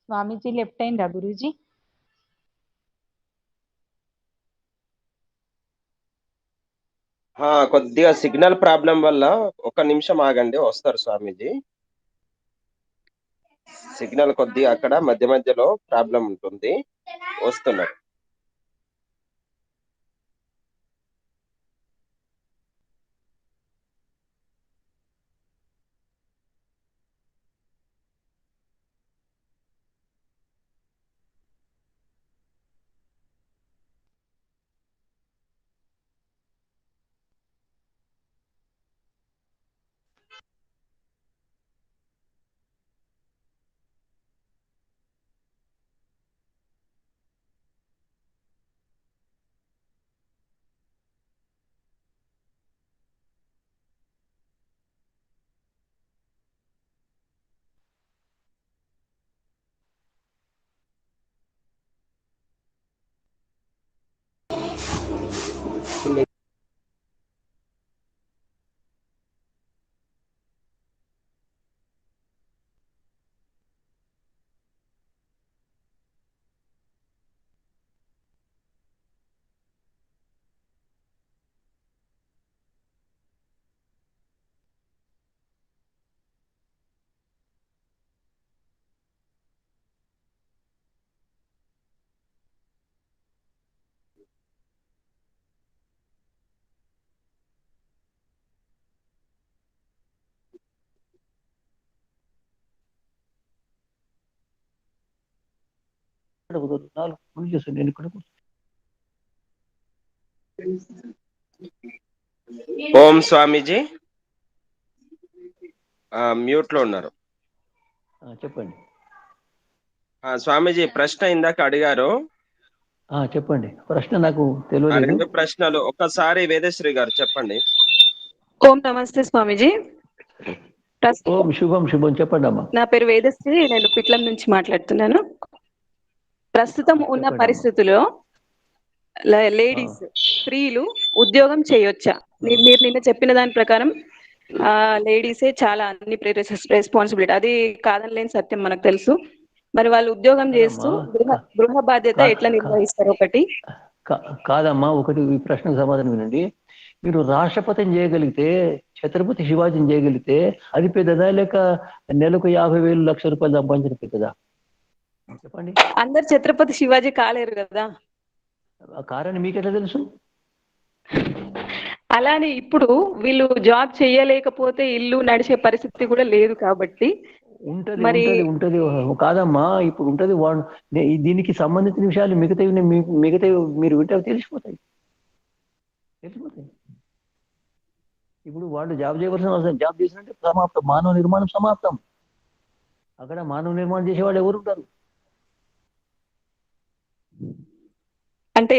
స్వామీజీ లెఫ్ట్ అయిందా గురూజీ? కొద్దిగా సిగ్నల్ ప్రాబ్లం వల్ల ఒక నిమిషం ఆగండి, వస్తారు స్వామీజీ. సిగ్నల్ కొద్దిగా అక్కడ మధ్య మధ్యలో ప్రాబ్లం ఉంటుంది, వస్తున్నారు. నేను ఇక్కడ ఓం స్వామీజీ మ్యూట్ లో ఉన్నారు. చెప్పండి స్వామీజీ, ప్రశ్న ఇందాక అడిగారు. చెప్పండి, ప్రశ్న నాకు తెలియలేదు. 2 ప్రశ్నలు ఒకసారి వేదశ్రీ గారు చెప్పండి. ఓం నమస్తే స్వామీజీ. ఓం శుభం శుభం, చెప్పండి అమ్మా. నా పేరు వేదశ్రీ, నేను పిట్లం నుంచి మాట్లాడుతున్నాను. ప్రస్తుతం ఉన్న పరిస్థితుల్లో లేడీస్ స్త్రీలు ఉద్యోగం చేయొచ్చా? మీరు నిన్న చెప్పిన దాని ప్రకారం లేడీసే చాలా అన్ని రెస్పాన్సిబిలిటీ, అది కాదనలేని సత్యం మనకు తెలుసు. మరి వాళ్ళు ఉద్యోగం చేస్తూ గృహ బాధ్యత ఎట్లా నిర్వహిస్తారు? ఒకటి కాదమ్మా, ఒకటి ఈ ప్రశ్నకు సమాధానం వినండి. మీరు రాష్ట్రపతిని చేయగలిగితే, ఛత్రపతి శివాజీని చేయగలిగితే అది పెద్దదా, లేక నెలకు 50,000 లక్షల రూపాయలు సంపాదించిన పెద్దదా? చెప్పండి. అందరు ఛత్రపతి శివాజీ కాలేరు కదా. కారణం మీకెట్లా తెలుసు? అలానే ఇప్పుడు వీళ్ళు జాబ్ చేయలేకపోతే ఇల్లు నడిచే పరిస్థితి కూడా లేదు కాబట్టి ఉంటది ఉంటది కాదమ్మా, ఇప్పుడు ఉంటది. దీనికి సంబంధించిన విషయాలు మిగతావి మీరు వింటే తెలిసిపోతాయి. ఇప్పుడు వాళ్ళు జాబ్ చేయవలసిన అవసరం, జాబ్ చేసినట్టే సమాప్తం, మానవ నిర్మాణం సమాప్తం. అక్కడ మానవ నిర్మాణం చేసేవాళ్ళు ఎవరు ఉంటారు? అంటే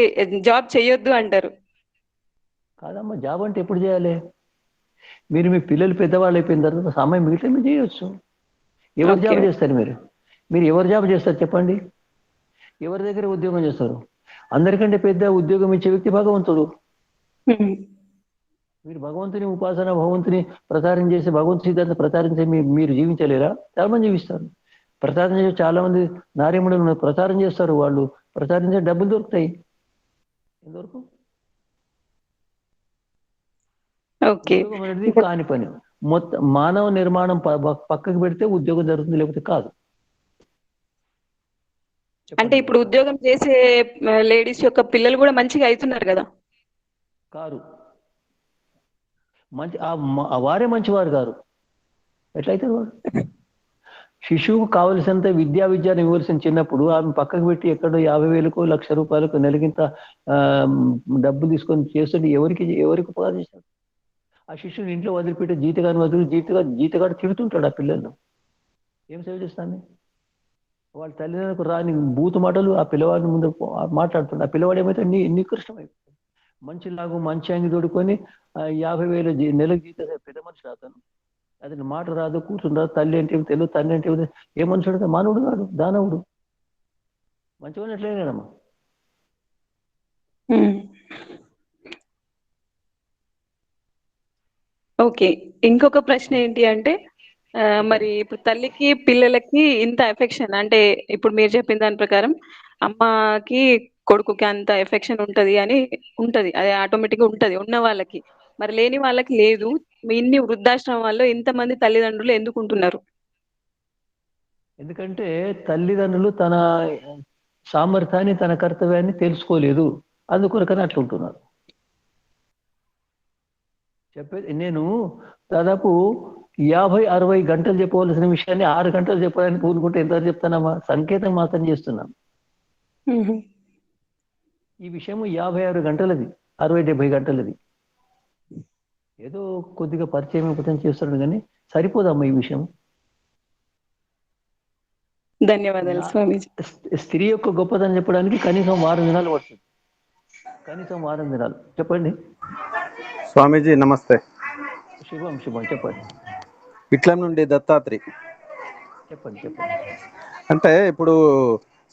జాబ్ చేయొద్దు అంటారు. కాదమ్మా, జాబ్ అంటే ఎప్పుడు చేయాలి? మీరు మీ పిల్లలు పెద్దవాళ్ళు అయిపోయిన తర్వాత సమయం మిగిలితే మీరు చేయొచ్చు. ఎవరు జాబ్ చేస్తారు? మీరు ఎవరు జాబ్ చేస్తారు చెప్పండి? ఎవరి దగ్గర ఉద్యోగం చేస్తారు? అందరికంటే పెద్ద ఉద్యోగం ఇచ్చే వ్యక్తి భగవంతుడు. మీరు భగవంతుని ఉపాసన, భగవంతుని ప్రచారం చేసి, భగవంతు సిద్ధాంతం ప్రచారం చేసి మీరు జీవించలేరా? చాలా మంది జీవిస్తారు. ప్రచారం చేసే చాలా మంది నార్యముడులు ప్రచారం చేస్తారు. వాళ్ళు ప్రచారం చేసే డబ్బులు దొరుకుతాయి. ఎంతవరకు ఓకే ఉద్యోగం అనేది కాని పని. మొత్తం మానవ నిర్మాణం పక్కకు పెడితే ఉద్యోగం జరుగుతుంది, లేకపోతే కాదు. అంటే ఇప్పుడు ఉద్యోగం చేసే లేడీస్ యొక్క పిల్లలు కూడా మంచిగా అవుతున్నారు కదా? కారు మంచి వారే మంచివారు గారు. ఎట్లయితే వారు శిశువుకు కావలసినంత విద్యాన్ని ఇవ్వాల్సిన చిన్నప్పుడు ఆమె పక్కకు పెట్టి ఎక్కడో 50,000కు ₹1,00,000 నెలకింత డబ్బు తీసుకొని చేస్తుంటే ఎవరికి ఉపకారం చేశారు? ఆ శిశువుని ఇంట్లో వదిలిపెట్టి జీతగాడు తిడుతుంటాడు ఆ పిల్లలను. ఏం సేవ చేస్తాను? వాళ్ళ తల్లిదండ్రులకు రాని బూతు మాటలు ఆ పిల్లవాడిని ముందు మాట్లాడుతుండే. ఆ పిల్లవాడు ఏమైతే నికృష్టం అయిపోతుంది. మంచి అంగి తోడుకొని 50,000 నెలకు జీతం పెద్ద మనిషి రాతాను. అతని మాట రాదు, కూర్చుని రాదు. తల్లి అంటే తెలుగు, తండ్రి అంటే ఏ మనుషుడు? మానవుడు కాదు, దానవుడు. మంచివాడు ఎట్లయినాడమ్మా? ఓకే, ఇంకొక ప్రశ్న ఏంటి అంటే మరి ఇప్పుడు తల్లికి పిల్లలకి ఇంత ఎఫెక్షన్, అంటే ఇప్పుడు మీరు చెప్పిన దాని ప్రకారం అమ్మకి కొడుకుకి అంత ఎఫెక్షన్ ఉంటది అని ఉంటది, అది ఆటోమేటిక్గా ఉంటది ఉన్న వాళ్ళకి. మరి లేని వాళ్ళకి లేదు. ఇన్ని వృద్ధాశ్రమాల్లో ఇంతమంది తల్లిదండ్రులు ఎందుకు ఉంటున్నారు? ఎందుకంటే తల్లిదండ్రులు తన సామర్థ్యాన్ని, తన కర్తవ్యాన్ని తెలుసుకోలేదు, అందుకొరకని అట్లా ఉంటున్నారు. చెప్పేది నేను దాదాపు 50-60 గంటలు చెప్పవలసిన విషయాన్ని 6 గంటలు చెప్పడానికి పూనుకుంటే ఎంత చెప్తానమ్మా? సంకేతం మాత్రం చేస్తున్నాను. ఈ విషయము 56 గంటలది, 60-70 గంటలది. ఏదో కొద్దిగా పరిచయం చేస్తున్నాడు కానీ సరిపోదమ్మా ఈ విషయం. ధన్యవాదాలు స్వామీజీ. స్త్రీ యొక్క గొప్పతనం చెప్పడానికి కనీసం 6 దినాలు పడుతుంది. కనీసం 6 దినాలు. చెప్పండి స్వామీజీ. నమస్తే. శుభం చెప్పండి. ఇట్ల నుండి దత్తాత్రి. చెప్పండి. అంటే ఇప్పుడు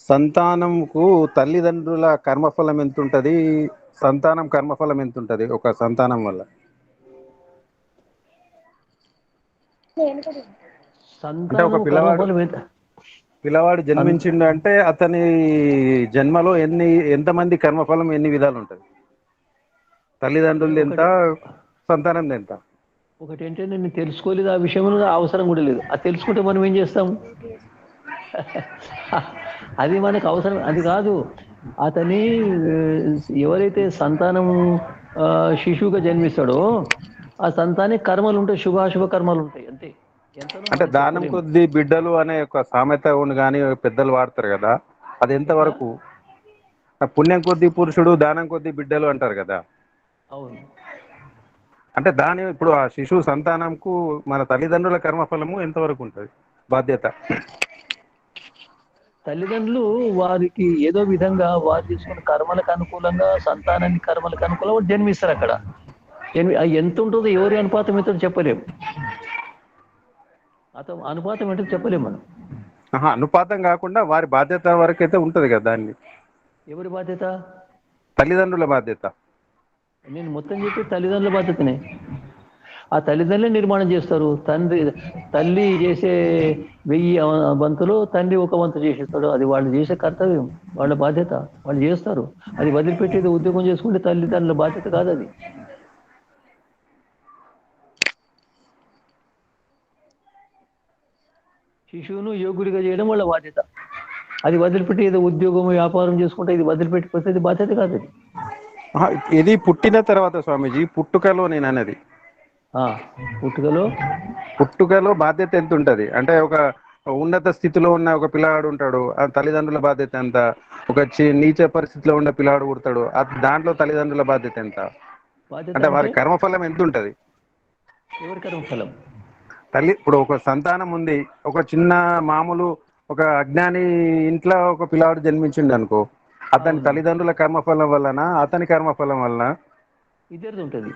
సంతానంకు తల్లిదండ్రుల కర్మఫలం ఎంత ఉంటది, సంతానం కర్మఫలం ఎంత ఉంటది ఒక సంతానం వల్ల? అంటే ఒక పిల్లవాడు జన్మించిండు అంటే అతని జన్మలో ఎంతమంది కర్మఫలం ఎన్ని విధాలు ఉంటది? తల్లిదండ్రులు ఎంత, సంతానం ఎంత? ఒకటి ఏంటంటే నేను తెలుసుకోలేదు, ఆ విషయం అవసరం కూడా లేదు. అది తెలుసుకుంటే మనం ఏం చేస్తాము? అది మనకు అవసరం, అది కాదు. అతని ఎవరైతే సంతానము శిశువుగా జన్మిస్తాడో ఆ సంతానికి కర్మలు ఉంటాయి, శుభాశుభ కర్మలు ఉంటాయి, అంతే. అంటే దానం కొద్ది బిడ్డలు అనే ఒక సామెత కానీ పెద్దలు వాడతారు కదా, అది ఎంతవరకు? పుణ్యం కొద్ది పురుషుడు, దానం కొద్ది బిడ్డలు అంటారు కదా. అవును. అంటే ఇప్పుడు ఆ శిశువు సంతానంకు మన తల్లిదండ్రుల కర్మఫలము ఎంతవరకు ఉంటుంది బాధ్యత? తల్లిదండ్రులు వారికి ఏదో విధంగా వారు తీసుకున్న కర్మలకు అనుకూలంగా, సంతానానికి కర్మలకు అనుకూలంగా జన్మిస్తారు. అక్కడ ఎంత ఉంటుందో ఎవరి అనుపాతం ఏంటో చెప్పలేము. అనుపాతం ఏంటో చెప్పలేము మనం. అనుపాతం కాకుండా వారి బాధ్యత వరకు అయితే ఉంటది కదా. దాన్ని ఎవరి బాధ్యత? తల్లిదండ్రుల బాధ్యత. నేను మొత్తం చెప్పి తల్లిదండ్రుల బాధ్యతనే. ఆ తల్లిదండ్రులే నిర్మాణం చేస్తారు. తల్లి చేసే 1000 వంతులు తండ్రి 1 వంతు చేసేస్తాడు. అది వాళ్ళు చేసే కర్తవ్యం, వాళ్ళ బాధ్యత, వాళ్ళు చేస్తారు. అది వదిలిపెట్టేది ఉద్యోగం చేసుకుంటే తల్లిదండ్రుల బాధ్యత కాదు. అది శిశువును యోగుడిగా చేయడం వాళ్ళ బాధ్యత. అది వదిలిపెట్టి ఏదో ఉద్యోగం, వ్యాపారం చేసుకుంటే ఇది వదిలిపెట్టిపోతే ఇది బాధ్యత కాదు. అది ఇది పుట్టిన తర్వాత స్వామీజీ, పుట్టుకలో నేను అనేది, పుట్టుకలో బాధ్యత ఎంత ఉంటది? అంటే ఒక ఉన్నత స్థితిలో ఉన్న ఒక పిల్లవాడు ఉంటాడు, ఆ తల్లిదండ్రుల బాధ్యత ఎంత? ఒక నీచ పరిస్థితిలో ఉన్న పిల్లవాడు పుడతాడు, దాంట్లో తల్లిదండ్రుల బాధ్యత ఎంత? అంటే వారి కర్మఫలం ఎంత ఉంటది? ఎవరి కర్మఫలం? ఇప్పుడు ఒక సంతానం ఉంది, ఒక చిన్న మామూలు ఒక అజ్ఞాని ఇంట్లో ఒక పిల్లవాడు జన్మించిండు అనుకో, అతని తల్లిదండ్రుల కర్మఫలం వలన, అతని కర్మఫలం వలన? ఇద్దరిది ఉంటుంది.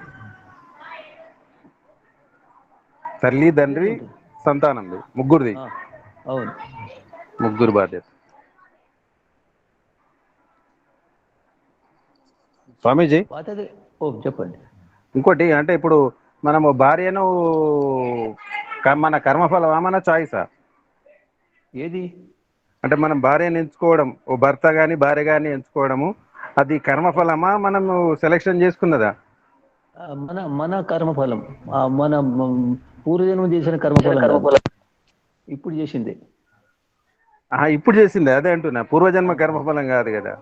తల్లి, తండ్రి, సంతానంది, ముగ్గురిది. అవును, ముగ్గురు బాధ్యత. స్వామీజీ చెప్పండి. ఇంకోటి అంటే ఇప్పుడు మనము భార్యను మన కర్మఫలమా, మన చాయిసా? ఏది? అంటే మనం భార్యను ఎంచుకోవడం, ఓ భర్త గాని భార్య గాని ఎంచుకోవడము, అది కర్మఫలమా, మనము సెలెక్షన్ చేసుకున్నదా? మన కర్మఫలం. మన పూర్వజన్మ చేసిన కర్మఫలం కాదు, ఇప్పుడు చేసింది. ఇప్పుడు చేసింది అదే అంటున్నా, పూర్వజన్మ కర్మఫలం కాదు కదా.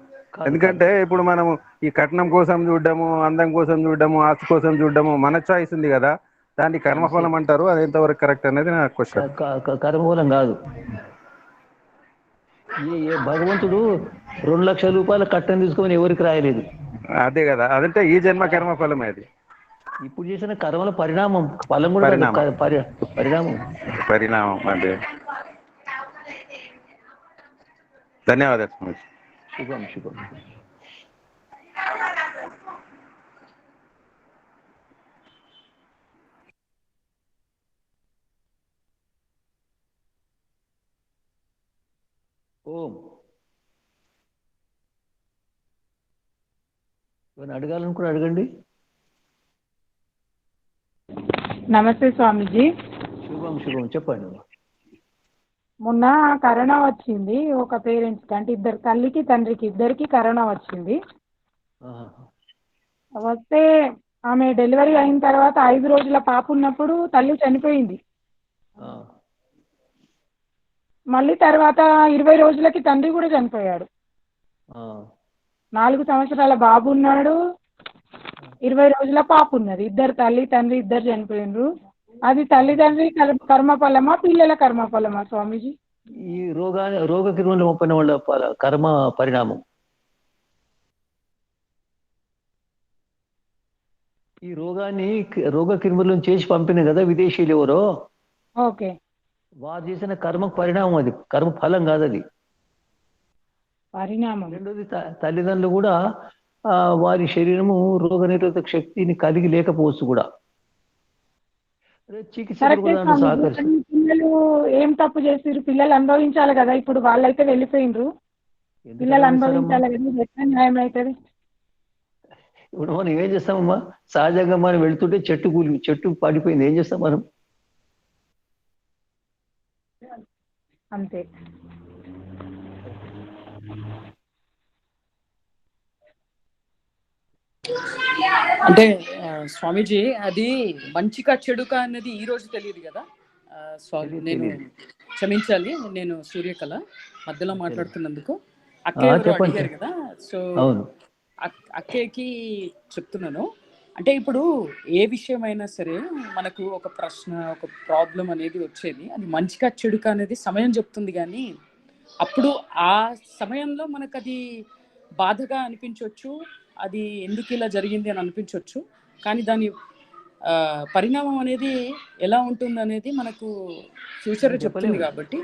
ఎందుకంటే ఇప్పుడు మనము ఈ కట్నం కోసం చూడడము, అందం కోసం చూడడము, ఆస్తి కోసం చూడడము మన చాయిస్ ఉంది కదా, దాన్ని కర్మఫలం అంటారు. అది ఎంతవరకు కరెక్ట్ అనేది నా క్వశ్చన్. కర్మఫలం కాదు. ఏ భగవంతుడు 2,00,000 రూపాయల కట్నం తీసుకొని ఎవరికి రాయలేదు. అదే కదా, అదంటే ఈ జన్మ కర్మఫలమే అది. ఇప్పుడు చేసిన కర్మల పరిణామం, ఫలం కూడా కాదు, పరిణామం. పరిణామం అదే. ధన్యవాదాలు స్వామి. శుభం శుభం. ఓం. ఏమైనా అడగాలనుకుని అడగండి. నమస్తే స్వామీజీ. శుభం శుభం, చెప్పండి. మొన్న కరోనా వచ్చింది ఒక పేరెంట్స్కి, అంటే ఇద్దరు, తల్లికి తండ్రికి ఇద్దరికి కరోనా వచ్చింది. వస్తే ఆమె డెలివరీ అయిన తర్వాత 5 రోజుల పాప ఉన్నప్పుడు తల్లి చనిపోయింది. మళ్ళీ తర్వాత 20 రోజులకి తండ్రి కూడా చనిపోయాడు. 4 సంవత్సరాల బాబు ఉన్నాడు, 20 రోజుల పాప ఉన్నది. ఇద్దరు తల్లి తండ్రి ఇద్దరు చనిపోయినరు. అది తల్లిదండ్రి కర్మఫలమా పిల్లల కర్మఫలమా స్వామీజీ? ఈ రోగ కిరువులు పంపిన వాళ్ళ కర్మ పరిణామం. ఈ రోగ కిరుములను చేసి పంపిన కదా విదేశీయులు ఎవరో, ఓకే, వారు చేసిన కర్మ పరిణామం, అది కర్మ ఫలం కాదు, అది పరిణామం. రెండోది తల్లిదండ్రులు కూడా వారి శరీరము రోగనిరోధక శక్తిని కలిగి లేకపోవచ్చు కూడా. పిల్లలు ఏం తప్పు చేసిరు? పిల్లలు అనుభవించాలి కదా, ఇప్పుడు వాళ్ళైతే వెళ్ళిపోయినరు, పిల్లలు అనుభవించాలి కదా, ఎట్లా న్యాయం అవుతుంది? ఇప్పుడు మనం ఏం చేస్తామమ్మా, సహజంగా మనం వెళ్తుంటే చెట్టు పడిపోయింది, ఏం చేస్తాం మనం? అంతే. అంటే స్వామీజీ, అది మంచిగా చెడుక అన్నది ఈ రోజు తెలియదు కదా. నేను క్షమించాలి, నేను సూర్యకళ మధ్యలో మాట్లాడుతున్నందుకు. అక్కయ్య అడిగారు కదా, సో అక్కయ్యకి చెప్తున్నాను. అంటే ఇప్పుడు ఏ విషయమైనా సరే మనకు ఒక ప్రశ్న, ఒక ప్రాబ్లం అనేది వచ్చేది, అది మంచిగా చెడుక అనేది సమయం చెప్తుంది. కానీ అప్పుడు ఆ సమయంలో మనకు అది బాధగా అనిపించవచ్చు, అది ఎందుకు ఇలా జరిగింది అని అనిపించవచ్చు. కానీ దాని పరిణామం అనేది ఎలా ఉంటుంది అనేది మనకు ఫ్యూచర్ చెప్తుంది కాబట్టి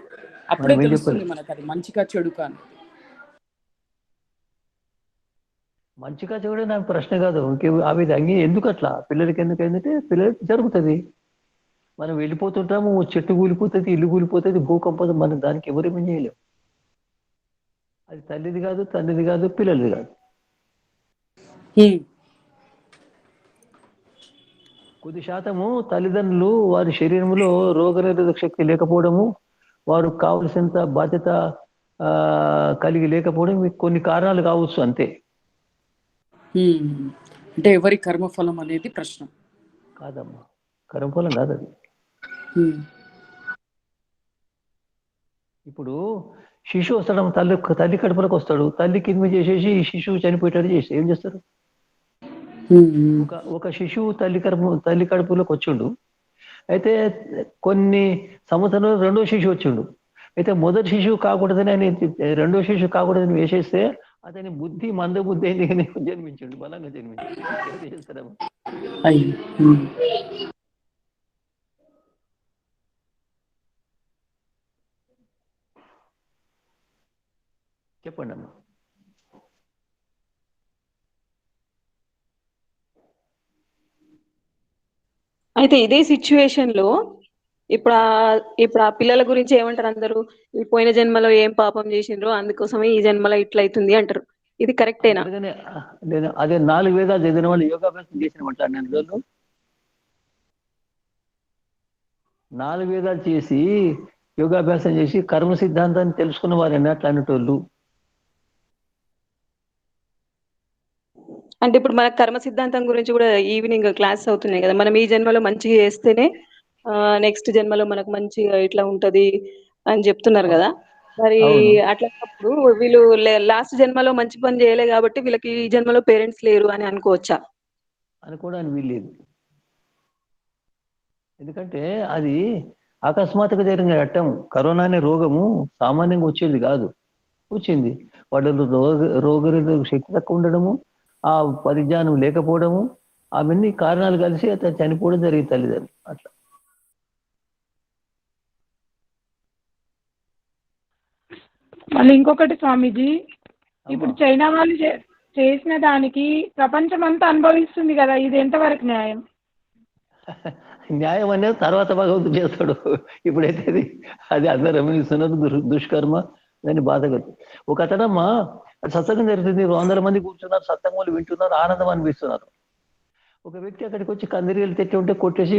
అప్పుడే తెలుస్తుంది మనకు అది మంచిగా చెడుక అనేది. మంచిగా చెడు నాకు ప్రశ్న కాదు, అవి ఎందుకు అట్లా పిల్లలకి ఎందుకు అయిందంటే పిల్లలకి జరుగుతుంది. మనం వెళ్ళిపోతుంటాము, చెట్టు కూలిపోతుంది, ఇల్లు కూలిపోతుంది, భూకంపం, మనం దానికి ఎవరేమీ చేయలేము. అది తల్లిది కాదు, తండ్రిది కాదు, పిల్లలది కాదు. కొద్ది శాతము తల్లిదండ్రులు వారి శరీరంలో రోగనిరోధక శక్తి లేకపోవడము, వారు కావలసినంత బాధ్యత కలిగి లేకపోవడం కొన్ని కారణాలు కావచ్చు, అంతే. అంటే ఎవరి కర్మఫలం అనేది ప్రశ్న కాదమ్మా, కర్మఫలం కాదు అది. ఇప్పుడు శిశువు వస్తాడు, తల్లి కడుపులకు వస్తాడు, తల్లి కింద చేసేసి ఈ శిశువు చనిపోయేటట్టు చేసి ఏం చేస్తారు? ఒక శిశువు తల్లి కడుపులోకి వచ్చిండు, అయితే కొన్ని సంవత్సరాలు రెండో శిశువు వచ్చిండు, అయితే మొదటి శిశువు కాకూడదని ఆయన రెండో శిశువు కాకూడదని వేసేస్తే అతని బుద్ధి మందబుద్ధి అయింది, జన్మించిండు, బలంగా జన్మించిండు. చేస్తారమ్మా. చెప్పండి అమ్మా. అయితే ఇదే సిచ్యువేషన్ లో ఇప్పుడు ఆ పిల్లల గురించి ఏమంటారు అందరూ? ఈ పోయిన జన్మలో ఏం పాపం చేసిండ్రో అందుకోసమే ఈ జన్మలో ఇట్లా అవుతుంది అంటారు. ఇది కరెక్టేనా? అదే 4 వేదాలు చదివిన వాళ్ళు యోగాభ్యాసం చేసినమంటారు. నేను రోజు 4 వేదాలు చేసి యోగాభ్యాసం చేసి కర్మ సిద్ధాంతాన్ని తెలుసుకున్న వారు అట్లా అనేటోళ్ళు. అంటే ఇప్పుడు మన కర్మ సిద్ధాంతం గురించి కూడా ఈవినింగ్ క్లాస్ అవుతున్నాయి కదా, మనం ఈ జన్మలో మంచిగా చేస్తేనే నెక్స్ట్ జన్మలో మనకు మంచిగా ఇట్లా ఉంటది అని చెప్తున్నారు కదా. మరి అవును. అట్లాంటప్పుడు వీళ్ళు లాస్ట్ జన్మలో మంచి పని చేయలే కాబట్టి వీళ్ళకి ఈ జన్మలో పేరెంట్స్ లేరు అని అనుకోవచ్చా? అనుకోవడానికి వీల్లేదు. ఎందుకంటే అది అకస్మాత్తుగా జరిగిన ఘట్టం. కరోనా అనే రోగము సామాన్యంగా వచ్చేది కాదు, వచ్చింది. వాళ్ళలో రోగనిరోధక శక్తి తక్కువ ఉండడము, ఆ పరిజ్ఞానం లేకపోవడము, అవన్నీ కారణాలు కలిసి అతను చనిపోవడం జరిగింది తల్లిదండ్రులు. అట్లా మళ్ళీ ఇంకొకటి స్వామీజీ, ఇప్పుడు చైనా వాళ్ళు చేసిన దానికి ప్రపంచం అంతా అనుభవిస్తుంది కదా, ఇది ఎంతవరకు న్యాయం? న్యాయం అనేది తర్వాత భగవంతుడు చేస్తాడు. ఇప్పుడైతే అది అందరూ గమనిస్తున్నారు. దుష్కర్మ దాన్ని బాధగదు. ఒక అతనమ్మా సత్సంగం జరుగుతుంది, 100 మంది కూర్చున్నారు, సత్సంగంలో వింటున్నారు, ఆనందం అనిపిస్తున్నారు. ఒక వ్యక్తి అక్కడికి వచ్చి కందిరీలు తెచ్చి ఉంటే కొట్టేసి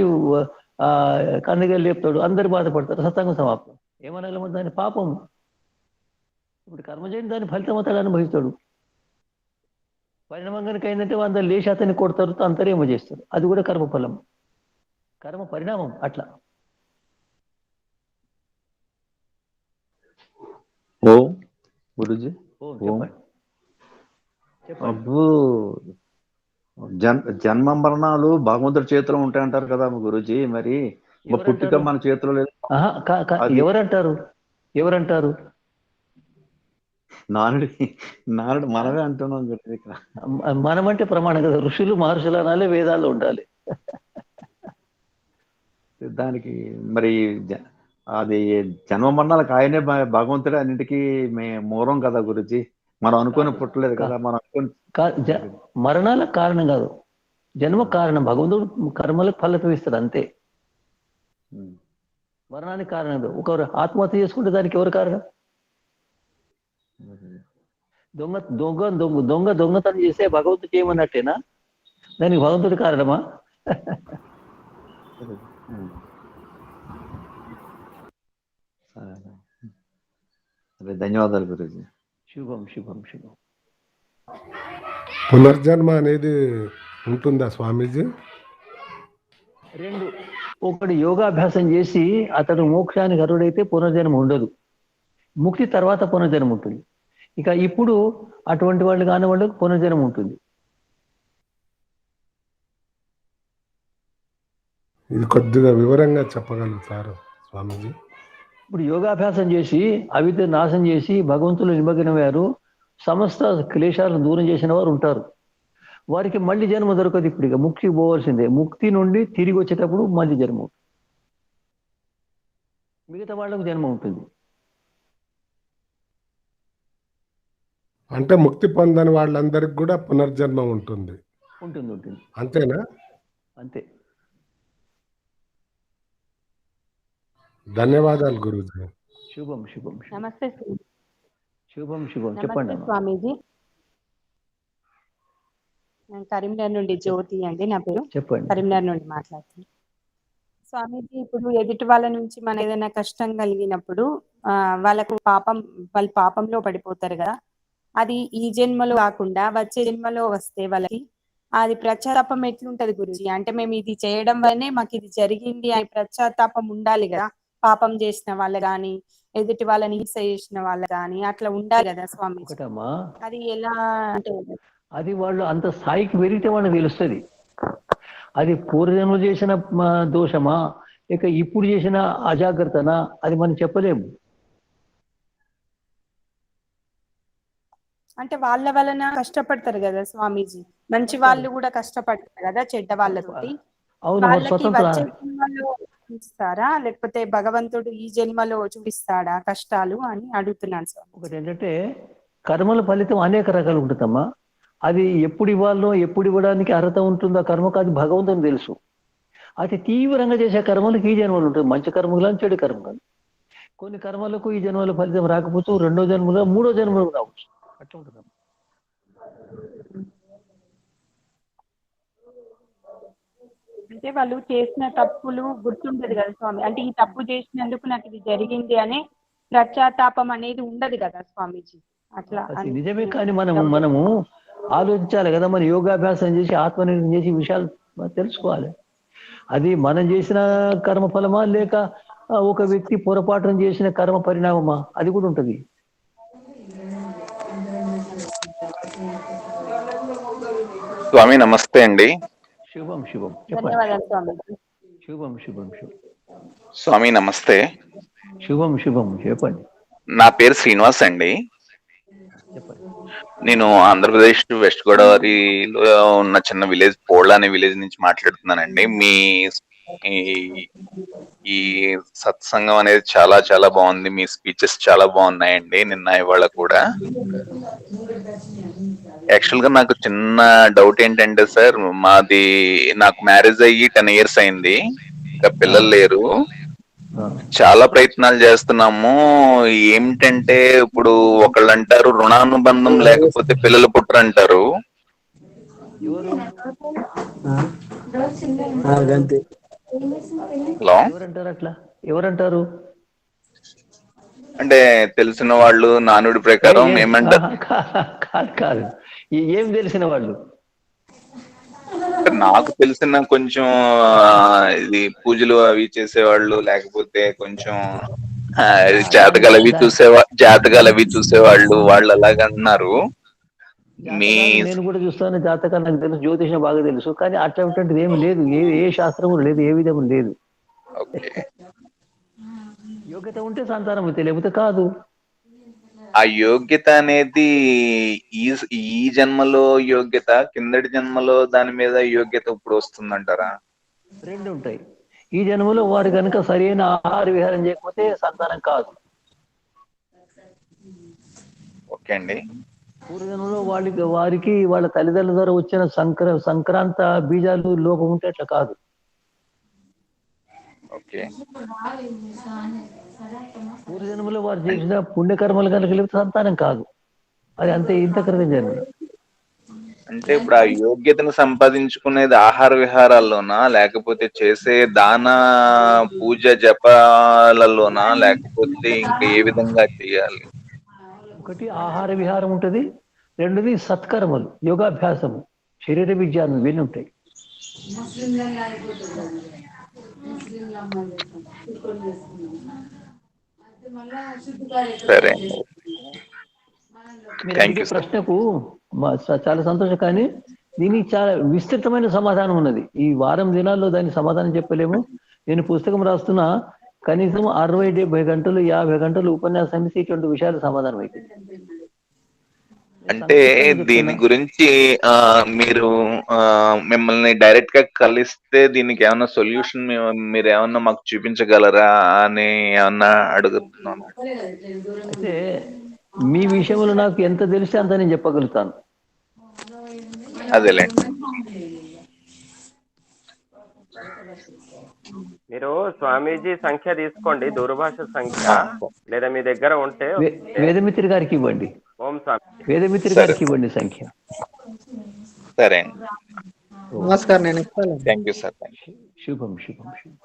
కందిరీలు లేపుతాడు, అందరు బాధపడతారు, సత్సంగం సమాప్తం. ఏమనాలి దాని పాపం. ఇప్పుడు కర్మ చేయని దాని ఫలితం అతడు అనుభవిస్తాడు. పరిణామంగానికి అయిందంటే 100 లేచి అతన్ని కొడతారు, అంతరేమో చేస్తారు. అది కూడా కర్మఫలం, కర్మ పరిణామం. అట్లా ఓ గురుజీ, చెప్పండి. అబ్బో, జన్మ మరణాలు భగవంతుడి చేతిలో ఉంటాయంటారు కదా గురుజీ. మరి పుట్టుక మన చేతిలో లేదు. ఎవరంటారు? ఎవరంటారు? నానుడు మనమే అంటున్నాం గురుజీ. ఇక్కడ మనమంటే ప్రమాణం కదా. ఋషులు మహర్షులు అనాలి, వేదాల్లో ఉండాలి. దానికి మరి అది జన్మ మరణాలకు ఆయనే భగవంతుడే అన్నిటికీ మూలం కదా గురుజీ. మనం అనుకుని పుట్టలేదు కదా, మనం అనుకుని మరణాలకు కారణం కాదు, జన్మ కారణం. భగవంతుడు కర్మలకు ఫలితం ఇస్తాడు అంతే. మరణానికి కారణం కాదు. ఒకరు ఆత్మహత్య చేసుకుంటే దానికి ఎవరు కారణం? దొంగతనం చేస్తే భగవంతుడు చేయమన్నట్టేనా? దానికి భగవంతుడి కారణమా? ధన్యవాదాలు గురుజీ. శుభం శుభం శుభం. పునర్జన్మ అనేది ఉంటుందా స్వామీజీ? రెండు. ఒకటి యోగాభ్యాసం చేసి అతడు మోక్షానికి అర్హుడైతే పునర్జన్మ ఉండదు, ముక్తి తర్వాత పునర్జన్మ ఉంటుంది. ఇక ఇప్పుడు అటువంటి వాళ్ళు కాని వాళ్ళకు పునర్జన్మ ఉంటుంది. ఇది కొద్దిగా వివరంగా చెప్పగలుగుతారు స్వామీజీ? ఇప్పుడు యోగాభ్యాసం చేసి అవిద్య నాశనం చేసి భగవంతులు నిమగ్నమయ్యారు, సమస్త క్లేశాలను దూరం చేసిన వారు ఉంటారు. వారికి మళ్ళీ జన్మ దొరకదు. ఇప్పుడు ఇక ముక్తికి పోవాల్సిందే. ముక్తి నుండి తిరిగి వచ్చేటప్పుడు మళ్ళీ జన్మ ఉంటుంది. మిగతా వాళ్ళకు జన్మ ఉంటుంది. అంటే ముక్తి పొందని వాళ్ళందరికి కూడా పునర్జన్మ ఉంటుంది. ఉంటుంది ఉంటుంది. అంతేనా? అంతే. ధన్యవాదాలు గురుజీ. శుభం శుభం. నమస్తే శుభం శుభం. చెప్పండి స్వామీజీ. నేను కరీంనగర్ నుండి జ్యోతి అండి నా పేరు. చెప్పండి. కరీంనగర్ నుండి మాట్లాడుతున్నాను స్వామీజీ. ఇప్పుడు ఎదుటి వాళ్ళ నుంచి మన ఏదైనా కష్టం కలిగినప్పుడు వాళ్ళకు వాళ్ళు పాపంలో పడిపోతారు కదా, అది ఈ జన్మలో కాకుండా వచ్చే జన్మలో వస్తే వాళ్ళకి అది పశ్చాత్తాపం ఎట్లుంటది గురుజీ? అంటే మేము ఇది చేయడం వల్లనే మాకు ఇది జరిగింది అని పశ్చాత్తాపం ఉండాలి కదా, పాపం చేసిన వాళ్ళు గాని ఎదుటి వాళ్ళని హింస చేసిన వాళ్ళు గాని అట్లా ఉండాలి కదా స్వామి. అది ఎలా అంటే అది వాళ్ళు అంత స్థాయికి పెరిగితే వాళ్ళకి తెలుస్తుంది. అది పూర్వజన్మ చేసిన దోషమా ఇక ఇప్పుడు చేసిన అజాగ్రత్తనా అది మనం చెప్పలేము. అంటే వాళ్ళ వలన కష్టపడతారు కదా స్వామీజీ, మంచి వాళ్ళు కూడా కష్టపడతారు కదా చెడ్డ వాళ్ళతోటి. వాళ్ళకి వచ్చే జన్మలో చూపిస్తారా లేకపోతే భగవంతుడు ఈ జన్మలో చూపిస్తాడా కష్టాలు అని అడుగుతున్నాను స్వామి. ఒకటి ఏంటంటే కర్మల ఫలితం అనేక రకాలు ఉంటుందమ్మా. అది ఎప్పుడు ఇవ్వాలో ఎప్పుడు ఇవ్వడానికి అర్హత ఉంటుందో కర్మకు అది భగవంతుని తెలుసు. అయితే తీవ్రంగా చేసే కర్మలకు ఈ జన్మలు ఉంటుంది, మంచి కర్మలు చెడు కర్మలు. కొన్ని కర్మలకు ఈ జన్మల ఫలితం రాకపోతే రెండో జన్మలో మూడో జన్మలో రావచ్చు. అట్లా ఉంటుంది. అంటే వాళ్ళు చేసిన తప్పులు గుర్తుండదు కదా స్వామి. అంటే ఈ తప్పు చేసినందుకు నాకు ఇది జరిగింది అనే పశ్చాత్తాపం అనేది ఉండదు కదా స్వామీజీ. అట్లా నిజమే, కానీ మనము ఆలోచించాలి కదా. మన యోగాభ్యాసం చేసి ఆత్మనిర్భరం చేసి విషయాలు తెలుసుకోవాలి. అది మనం చేసిన కర్మ ఫలమా లేక ఒక వ్యక్తి పొరపాటున చేసిన కర్మ పరిణామమా, అది కూడా ఉంటుంది. స్వామి నమస్తే అండి. శుభం శుభం ధన్యవాదాలు స్వామీజీ. శుభం శుభం శుభం. స్వామి నమస్తే. శుభం శుభం చెప్పండి. నా పేరు శ్రీనివాస్ అండి. నేను ఆంధ్రప్రదేశ్ వెస్ట్ గోదావరిలో ఉన్న చిన్న విలేజ్ పోళ్ళ అనే విలేజ్ నుంచి మాట్లాడుతున్నానండి. మీ ఈ సత్సంగం అనేది చాలా చాలా బాగుంది. మీ స్పీచెస్ చాలా బాగున్నాయండి నిన్న ఇవాళ కూడా. యాక్చువల్ గా నాకు చిన్న డౌట్ ఏంటంటే సార్, నాకు మ్యారేజ్ అయ్యి 10 years అయింది, ఇంకా పిల్లలు లేరు. చాలా ప్రయత్నాలు చేస్తున్నాము. ఏమిటంటే ఇప్పుడు ఒకళ్ళు అంటారు రుణానుబంధం లేకపోతే పిల్లలు పుట్టరంటారు. హలో, ఎవరంటారు అట్లా? ఎవరంటారు అంటే తెలిసిన వాళ్ళు నానుడి ప్రకారం ఏమంటారు? కాదు, ఏం తెలిసిన వాళ్ళు? నాకు తెలిసిన కొంచెం ఇది పూజలు అవి చేసేవాళ్ళు, లేకపోతే కొంచెం జాతకాలు అవి చూసేవాళ్ళు, వాళ్ళు అలాగ అన్నారు. నేను కూడా చూస్తాను జాతకాలు, నాకు తెలుసు, జ్యోతిషం బాగా తెలుసు, కానీ అట్లాంటిది ఏమి లేదు. ఏ శాస్త్రము లేదు, ఏ విధము లేదు. యోగ్యత ఉంటే సంతానం అయితే, లేకపోతే కాదు. ఆ యోగ్యత అనేది ఈ జన్మలో యోగ్యత, కిందటి జన్మలో దాని మీద యోగ్యత ఇప్పుడు వస్తుందంటారా? రెండు ఉంటాయి. ఈ జన్మలో వారు కనుక సరైన ఆహార విహారం చేయకపోతే సంతానం కాదు. ఓకే అండి. పూర్వజన్మలో వారికి వాళ్ళ తల్లిదండ్రుల ద్వారా వచ్చిన సంక్రాంత బీజాలు లోపం ఉంటే అట్లా కాదు. ఓకే. పూర్వజన్మలో వారు చేసిన పుణ్యకర్మలు కనుక లేకపోతే సంతానం కాదు. అది అంతే, ఇంత క్రితం జన్మ. అంటే ఇప్పుడు ఆ యోగ్యతను సంపాదించుకునేది ఆహార విహారాల్లోనా, లేకపోతే చేసే దాన పూజ జపాలలోనా, లేకపోతే ఇంకా ఏ విధంగా చేయాలి? ఒకటి ఆహార విహారం ఉంటుంది, రెండోది సత్కర్మలు, యోగాభ్యాసము, శరీర విజ్ఞానం, ఇవన్నీ ఉంటాయి. సరే, మీరు అడిగే ప్రశ్నకు చాలా సంతోషం, కానీ దీనికి చాలా విస్తృతమైన సమాధానం ఉన్నది. ఈ వారం దినాల్లో దానికి సమాధానం చెప్పలేము. నేను పుస్తకం రాస్తున్నా, కనీసం 60-70 గంటలు 50 గంటలు ఉపన్యాసం ఇస్తే ఇటువంటి విషయాలు సమాధానం అవుతుంది. అంటే దీని గురించి మీరు మిమ్మల్ని డైరెక్ట్ గా కలిస్తే దీనికి ఏమన్నా సొల్యూషన్ మీరు ఏమన్నా మాకు చూపించగలరా అని ఏమన్నా అడుగుతున్నాను. అయితే మీ విషయంలో నాకు ఎంత తెలిస్తే అంత నేను చెప్పగలుగుతాను. అదేలేండి. మీరు స్వామీజీ సంఖ్య తీసుకోండి, దూరభాష సంఖ్య, లేదా మీ దగ్గర ఉంటే వేదమిత్రి గారికి ఇవ్వండి. ఓం స్వామి. వేదమిత్రి గారికి ఇవ్వండి సంఖ్య. సరే, నమస్కారం. నేను ఇస్తాను. Thank you sir. శుభం శుభం శుభం.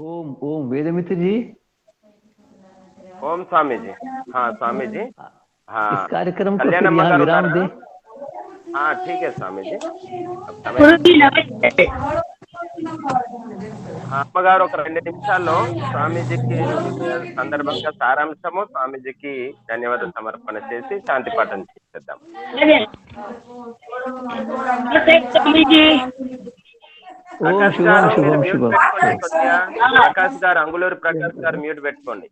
ఓం ఓం వేదమిత్రి. ओम स्वामी जी. हाँ स्वामी जी. हाँ, इस कार्यक्रम को कल्याण फिर यहाँ विराम दे. हाँ ठीक है स्वामी जी. అమ్మగారు ఒక 2 నిమిషాల్లో స్వామీజీకి సందర్భంగా సారాంశము, స్వామీజీకి ధన్యవాద సమర్పణ చేసి శాంతి పాఠం చేద్దాం. ప్రకాష్ గారు మీరు మ్యూట్ పెట్టుకోండి కొద్దిగా. ప్రకాష్ గారు, అంగులూరు ప్రకాష్ గారు మ్యూట్ పెట్టుకోండి.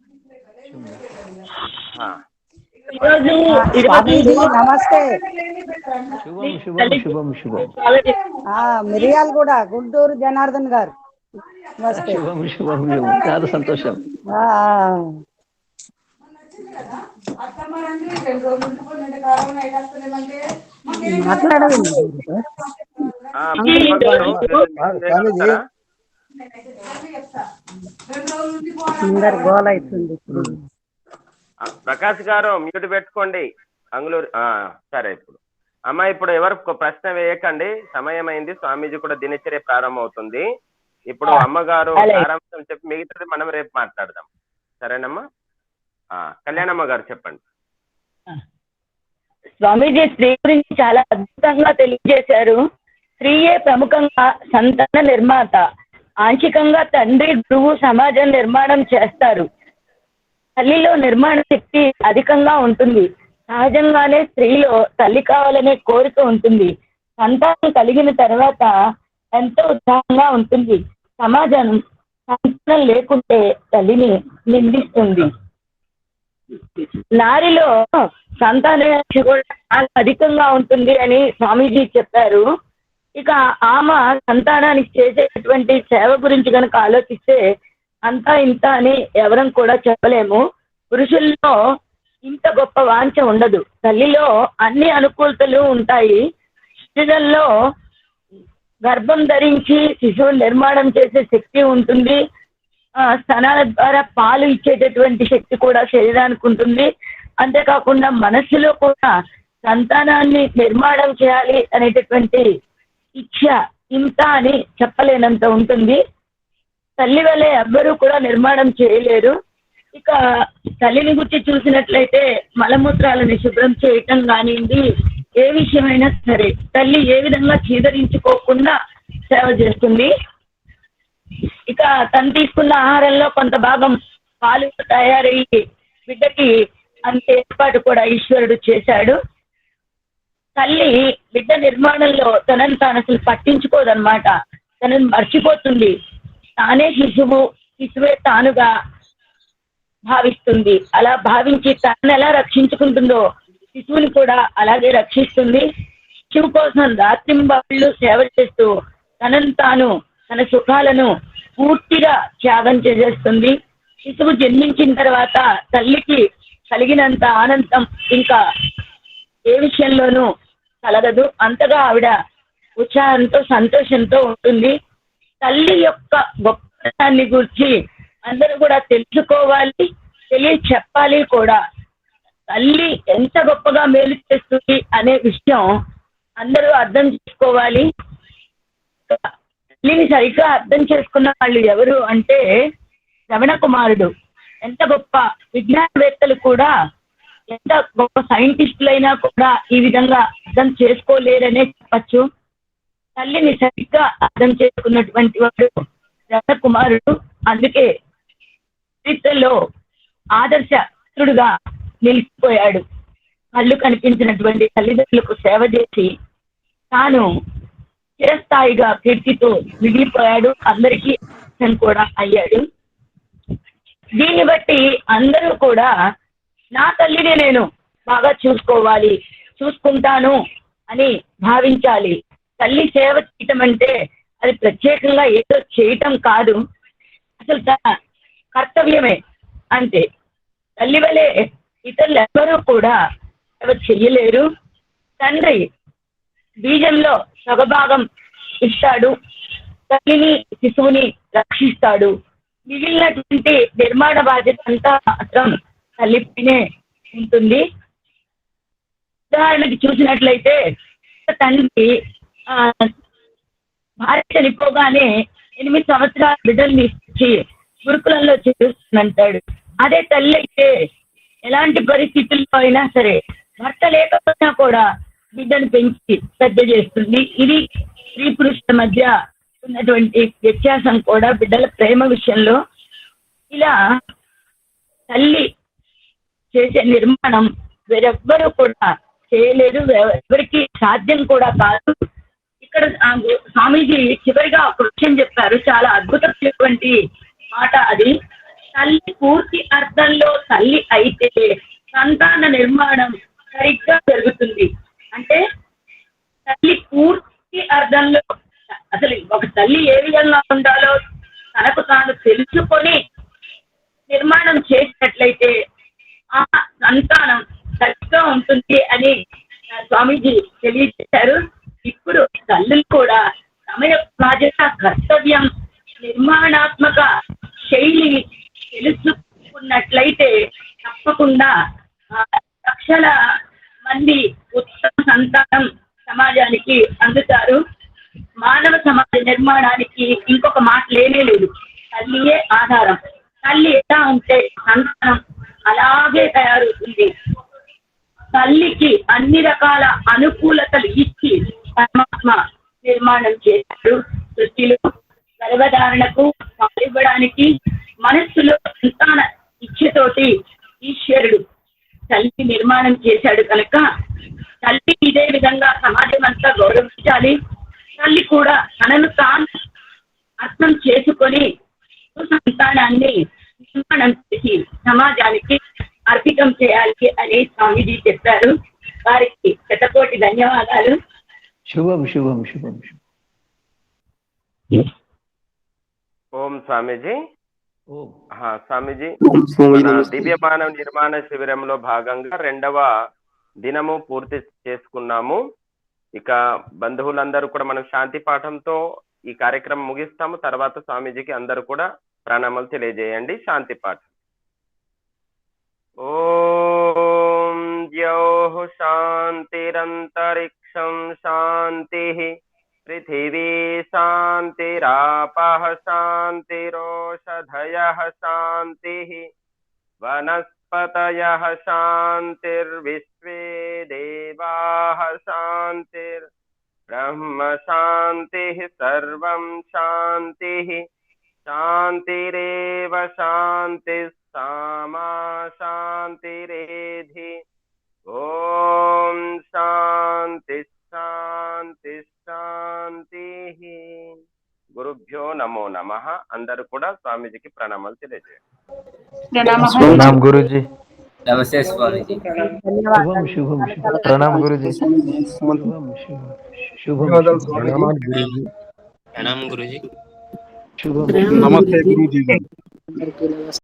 నమస్తే. శుభం శుభం శుభం శుభం. మిరియాలు కూడా గుంటూరు జనార్దన్ గారు. నమస్తే. శుభం శుభం శుభం. చాలా సంతోషం. ప్రకాష్ గారు మ్యూట్ పెట్టుకోండి. అంగులూరు. సరే, ఇప్పుడు అమ్మ, ఇప్పుడు ఎవరు ప్రశ్న వేయకండి, సమయం అయింది. స్వామీజీ కూడా దినచర్య ప్రారంభం అవుతుంది. ఇప్పుడు అమ్మగారు సారాంశం చెప్పి మిగతాది మనం రేపు మాట్లాడదాం. సరేనమ్మా? కళ్యాణమ్మ గారు చెప్పండి. స్వామీజీ స్త్రీ గురించి చాలా అద్భుతంగా తెలియజేశారు. స్త్రీయే ప్రముఖంగా సంతాన నిర్మాత. ఆంశికంగా తండ్రి, గురువు, సమాజం నిర్మాణం చేస్తారు. తల్లిలో నిర్మాణ శక్తి అధికంగా ఉంటుంది. సహజంగానే స్త్రీలో తల్లి కావాలనే కోరిక ఉంటుంది. సంతానం కలిగిన తర్వాత ఎంతో ఉత్సాహంగా ఉంటుంది. సమాజం సంతానం లేకుంటే తల్లిని నిందిస్తుంది. నారిలో సంతాన కూడా చాలా అధికంగా ఉంటుంది అని స్వామీజీ చెప్పారు. ఇక ఆమె సంతానానికి చేసేటువంటి సేవ గురించి కనుక ఆలోచిస్తే అంతా ఇంత అని ఎవరం కూడా చెప్పలేము. పురుషుల్లో ఇంత గొప్ప వాంఛ ఉండదు. తల్లిలో అన్ని అనుకూలతలు ఉంటాయి. శరీరంలో గర్భం ధరించి శిశువు నిర్మాణం చేసే శక్తి ఉంటుంది. స్తనాల ద్వారా పాలు ఇచ్చేటటువంటి శక్తి కూడా శరీరానికి ఉంటుంది. అంతేకాకుండా మనస్సులో కూడా సంతానాన్ని నిర్మాణం చేయాలి అనేటటువంటి ఇచ్చ ఇంత అని చెప్పలేనంత ఉంటుంది. తల్లి వల్లే ఎవ్వరూ కూడా నిర్మాణం చేయలేరు. ఇక తల్లిని గురించి చూసినట్లయితే మలమూత్రాలను శుభ్రం చేయటం కానివ్వండి, ఏ విషయమైనా సరే తల్లి ఏ విధంగా చీదరించుకోకుండా సేవ చేస్తుంది. ఇక తను తీసుకున్న ఆహారంలో కొంత భాగం పాలు తయారయ్యి బిడ్డకి అంత ఏర్పాటు కూడా ఈశ్వరుడు చేశాడు. తల్లి బిడ్డ నిర్మాణంలో తనను తాను అసలు పట్టించుకోదన్నమాట. తనను మర్చిపోతుంది. తానే శిశువే తానుగా భావిస్తుంది. అలా భావించి తనను ఎలా రక్షించుకుంటుందో శిశువుని కూడా అలాగే రక్షిస్తుంది. శిశువు కోసం రాత్రింబళ్ళు సేవ చేస్తూ తనను తాను తన సుఖాలను పూర్తిగా త్యాగం చేసేస్తుంది. శిశువు జన్మించిన తర్వాత తల్లికి కలిగినంత ఆనందం ఇంకా ఏ విషయంలోనూ కలగదు. అంతగా ఆవిడ ఉత్సాహంతో సంతోషంతో ఉంటుంది. తల్లి యొక్క గొప్పతనాన్ని గురించి అందరూ కూడా తెలుసుకోవాలి, చెప్పాలి కూడా. తల్లి ఎంత గొప్పగా మేలు చేస్తుంది అనే విషయం అందరూ అర్థం చేసుకోవాలి. తల్లిని సరిగ్గా అర్థం చేసుకున్న వాళ్ళు ఎవరు అంటే రమణ కుమారుడు. ఎంత గొప్ప విజ్ఞానవేత్తలు కూడా, ఎంత గొప్ప సైంటిస్టులైనా కూడా ఈ విధంగా అర్థం చేసుకోలేరనే చెప్పచ్చు. తల్లిని సరిగ్గా అర్థం చేసుకున్నటువంటి వాడు రమణ కుమారుడు. అందుకే చరిత్రలో ఆదర్శుడుగా నిలిచిపోయాడు. కళ్ళు కనిపించినటువంటి తల్లిదండ్రులకు సేవ చేసి తాను చిరస్థాయిగా కీర్తితో మిగిలిపోయాడు. అందరికీ కూడా అయ్యాడు. దీన్ని బట్టి అందరూ కూడా నా తల్లిని నేను బాగా చూసుకుంటాను అని భావించాలి. తల్లి సేవ చేయటం అంటే అది ప్రత్యేకంగా ఏదో చేయటం కాదు, అసలు తన కర్తవ్యమే. అంటే తల్లి వలె ఇతరులు ఎవరూ కూడా సేవ చెయ్యలేరు. తండ్రి బీజంలో సగభాగం ఇస్తాడు, తల్లిని శిశువుని రక్షిస్తాడు. మిగిలినటువంటి నిర్మాణ బాధ్యత అంతా మాత్రం తల్లిపైనే ఉంటుంది. ఉదాహరణకి చూసినట్లయితే తండ్రి భార్య చనిపోగానే 8 సంవత్సరాల బిడ్డల్ని ఇచ్చి గురుకులంలో చేరుస్తుందంటాడు. అదే తల్లి అయితే ఎలాంటి పరిస్థితుల్లో అయినా సరే భర్త లేకపోయినా కూడా బిడ్డను పెంచి పెద్ద చేస్తుంది. ఇది స్త్రీ పురుషుల మధ్య ఉన్నటువంటి వ్యత్యాసం కూడా బిడ్డల ప్రేమ విషయంలో. ఇలా తల్లి చేసే నిర్మాణం వేరెవ్వరూ కూడా చేయలేదు, ఎవరికి సాధ్యం కూడా కాదు. ఇక్కడ స్వామీజీ చివరిగా ఒక విషయం చెప్పారు, చాలా అద్భుతమైనటువంటి మాట అది. తల్లి పూర్తి అర్థంలో తల్లి అయితే సంతాన నిర్మాణం సరిగ్గా జరుగుతుంది. అంటే తల్లి పూర్తి అర్థంలో అసలు ఒక తల్లి ఏ విధంగా ఉండాలో తనకు తాను తెలుసుకొని నిర్మాణం చేసినట్లయితే ఆ సంతానం సరిగ్గా ఉంటుంది అని స్వామీజీ తెలియజేశారు. ఇప్పుడు తల్లులు కూడా సమయ బాధ్యత, కర్తవ్యం, నిర్మాణాత్మక శైలి తెలుసుకున్నట్లయితే తప్పకుండా లక్షల మంది ఉత్తమ సంతానం సమాజానికి అందుతారు. మానవ సమాజ నిర్మాణానికి ఇంకొక మాట లేనే లేదు. తల్లియే ఆధారం. తల్లి ఎలా ఉంటే సంతానం అలాగే తయారవుతుంది. తల్లికి అన్ని రకాల అనుకూలతలు ఇచ్చి పరమాత్మ నిర్మాణం చేశాడు. సృష్టిలో గర్భధారణకు పాలివ్వడానికి మనస్సులో సంతాన ఇచ్ఛతోటి ఈశ్వరుడు తల్లి నిర్మాణం చేశాడు కనుక తల్లి ఇదే విధంగా సమాజం అంతా గౌరవించాలి. తల్లి కూడా తనను తాను అర్థం చేసుకొని సంతానాన్ని నిర్మాణం చేసి సమాజానికి అర్పితం చేయాలి అని స్వామీజీ చెప్పారు. వారికి శతకోటి ధన్యవాదాలు. శుభం శుభం శుభం శుభం. ఓం స్వామీజీ. ఓం. స్వామీజీ, మన దివ్య మానవ నిర్మాణ శిబిరంలో భాగంగా 2వ దినము పూర్తి చేసుకున్నాము. ఇక బంధువులందరూ కూడా మనం శాంతి పాఠంతో ఈ కార్యక్రమం ముగిస్తాము. తర్వాత స్వామీజీకి అందరూ కూడా ప్రణామాలు తెలియజేయండి. శాంతి పాఠం. ఓం ద్యోః శాంతిరంతరిక్షం శాంతిః పృథివీ శాంతిరాపః శాంతిరోషధయః శాంతిః వనస్పతయః శాంతిర్విశ్వే దేవాః శాంతిర్బ్రహ్మ శాంతిః సర్వం శాంతిః శాంతిరేవ శాంతిః సామా శాంతిరేధి. ఓం శాంతి శాంతి శాంతి. గురుభ్యో నమో నమః. అందరూ కూడా స్వామీజీకి ప్రణామాలు తెలియజేయండి. प्रणाम गुरुजी। नमस्ते स्वामीजी। शुभम शुभम शुभम. प्रणाम गुरुजी। शुभम शुभम. प्रणाम गुरुजी। प्रणाम गुरुजी। शुभम. नमस्ते गुरुजी।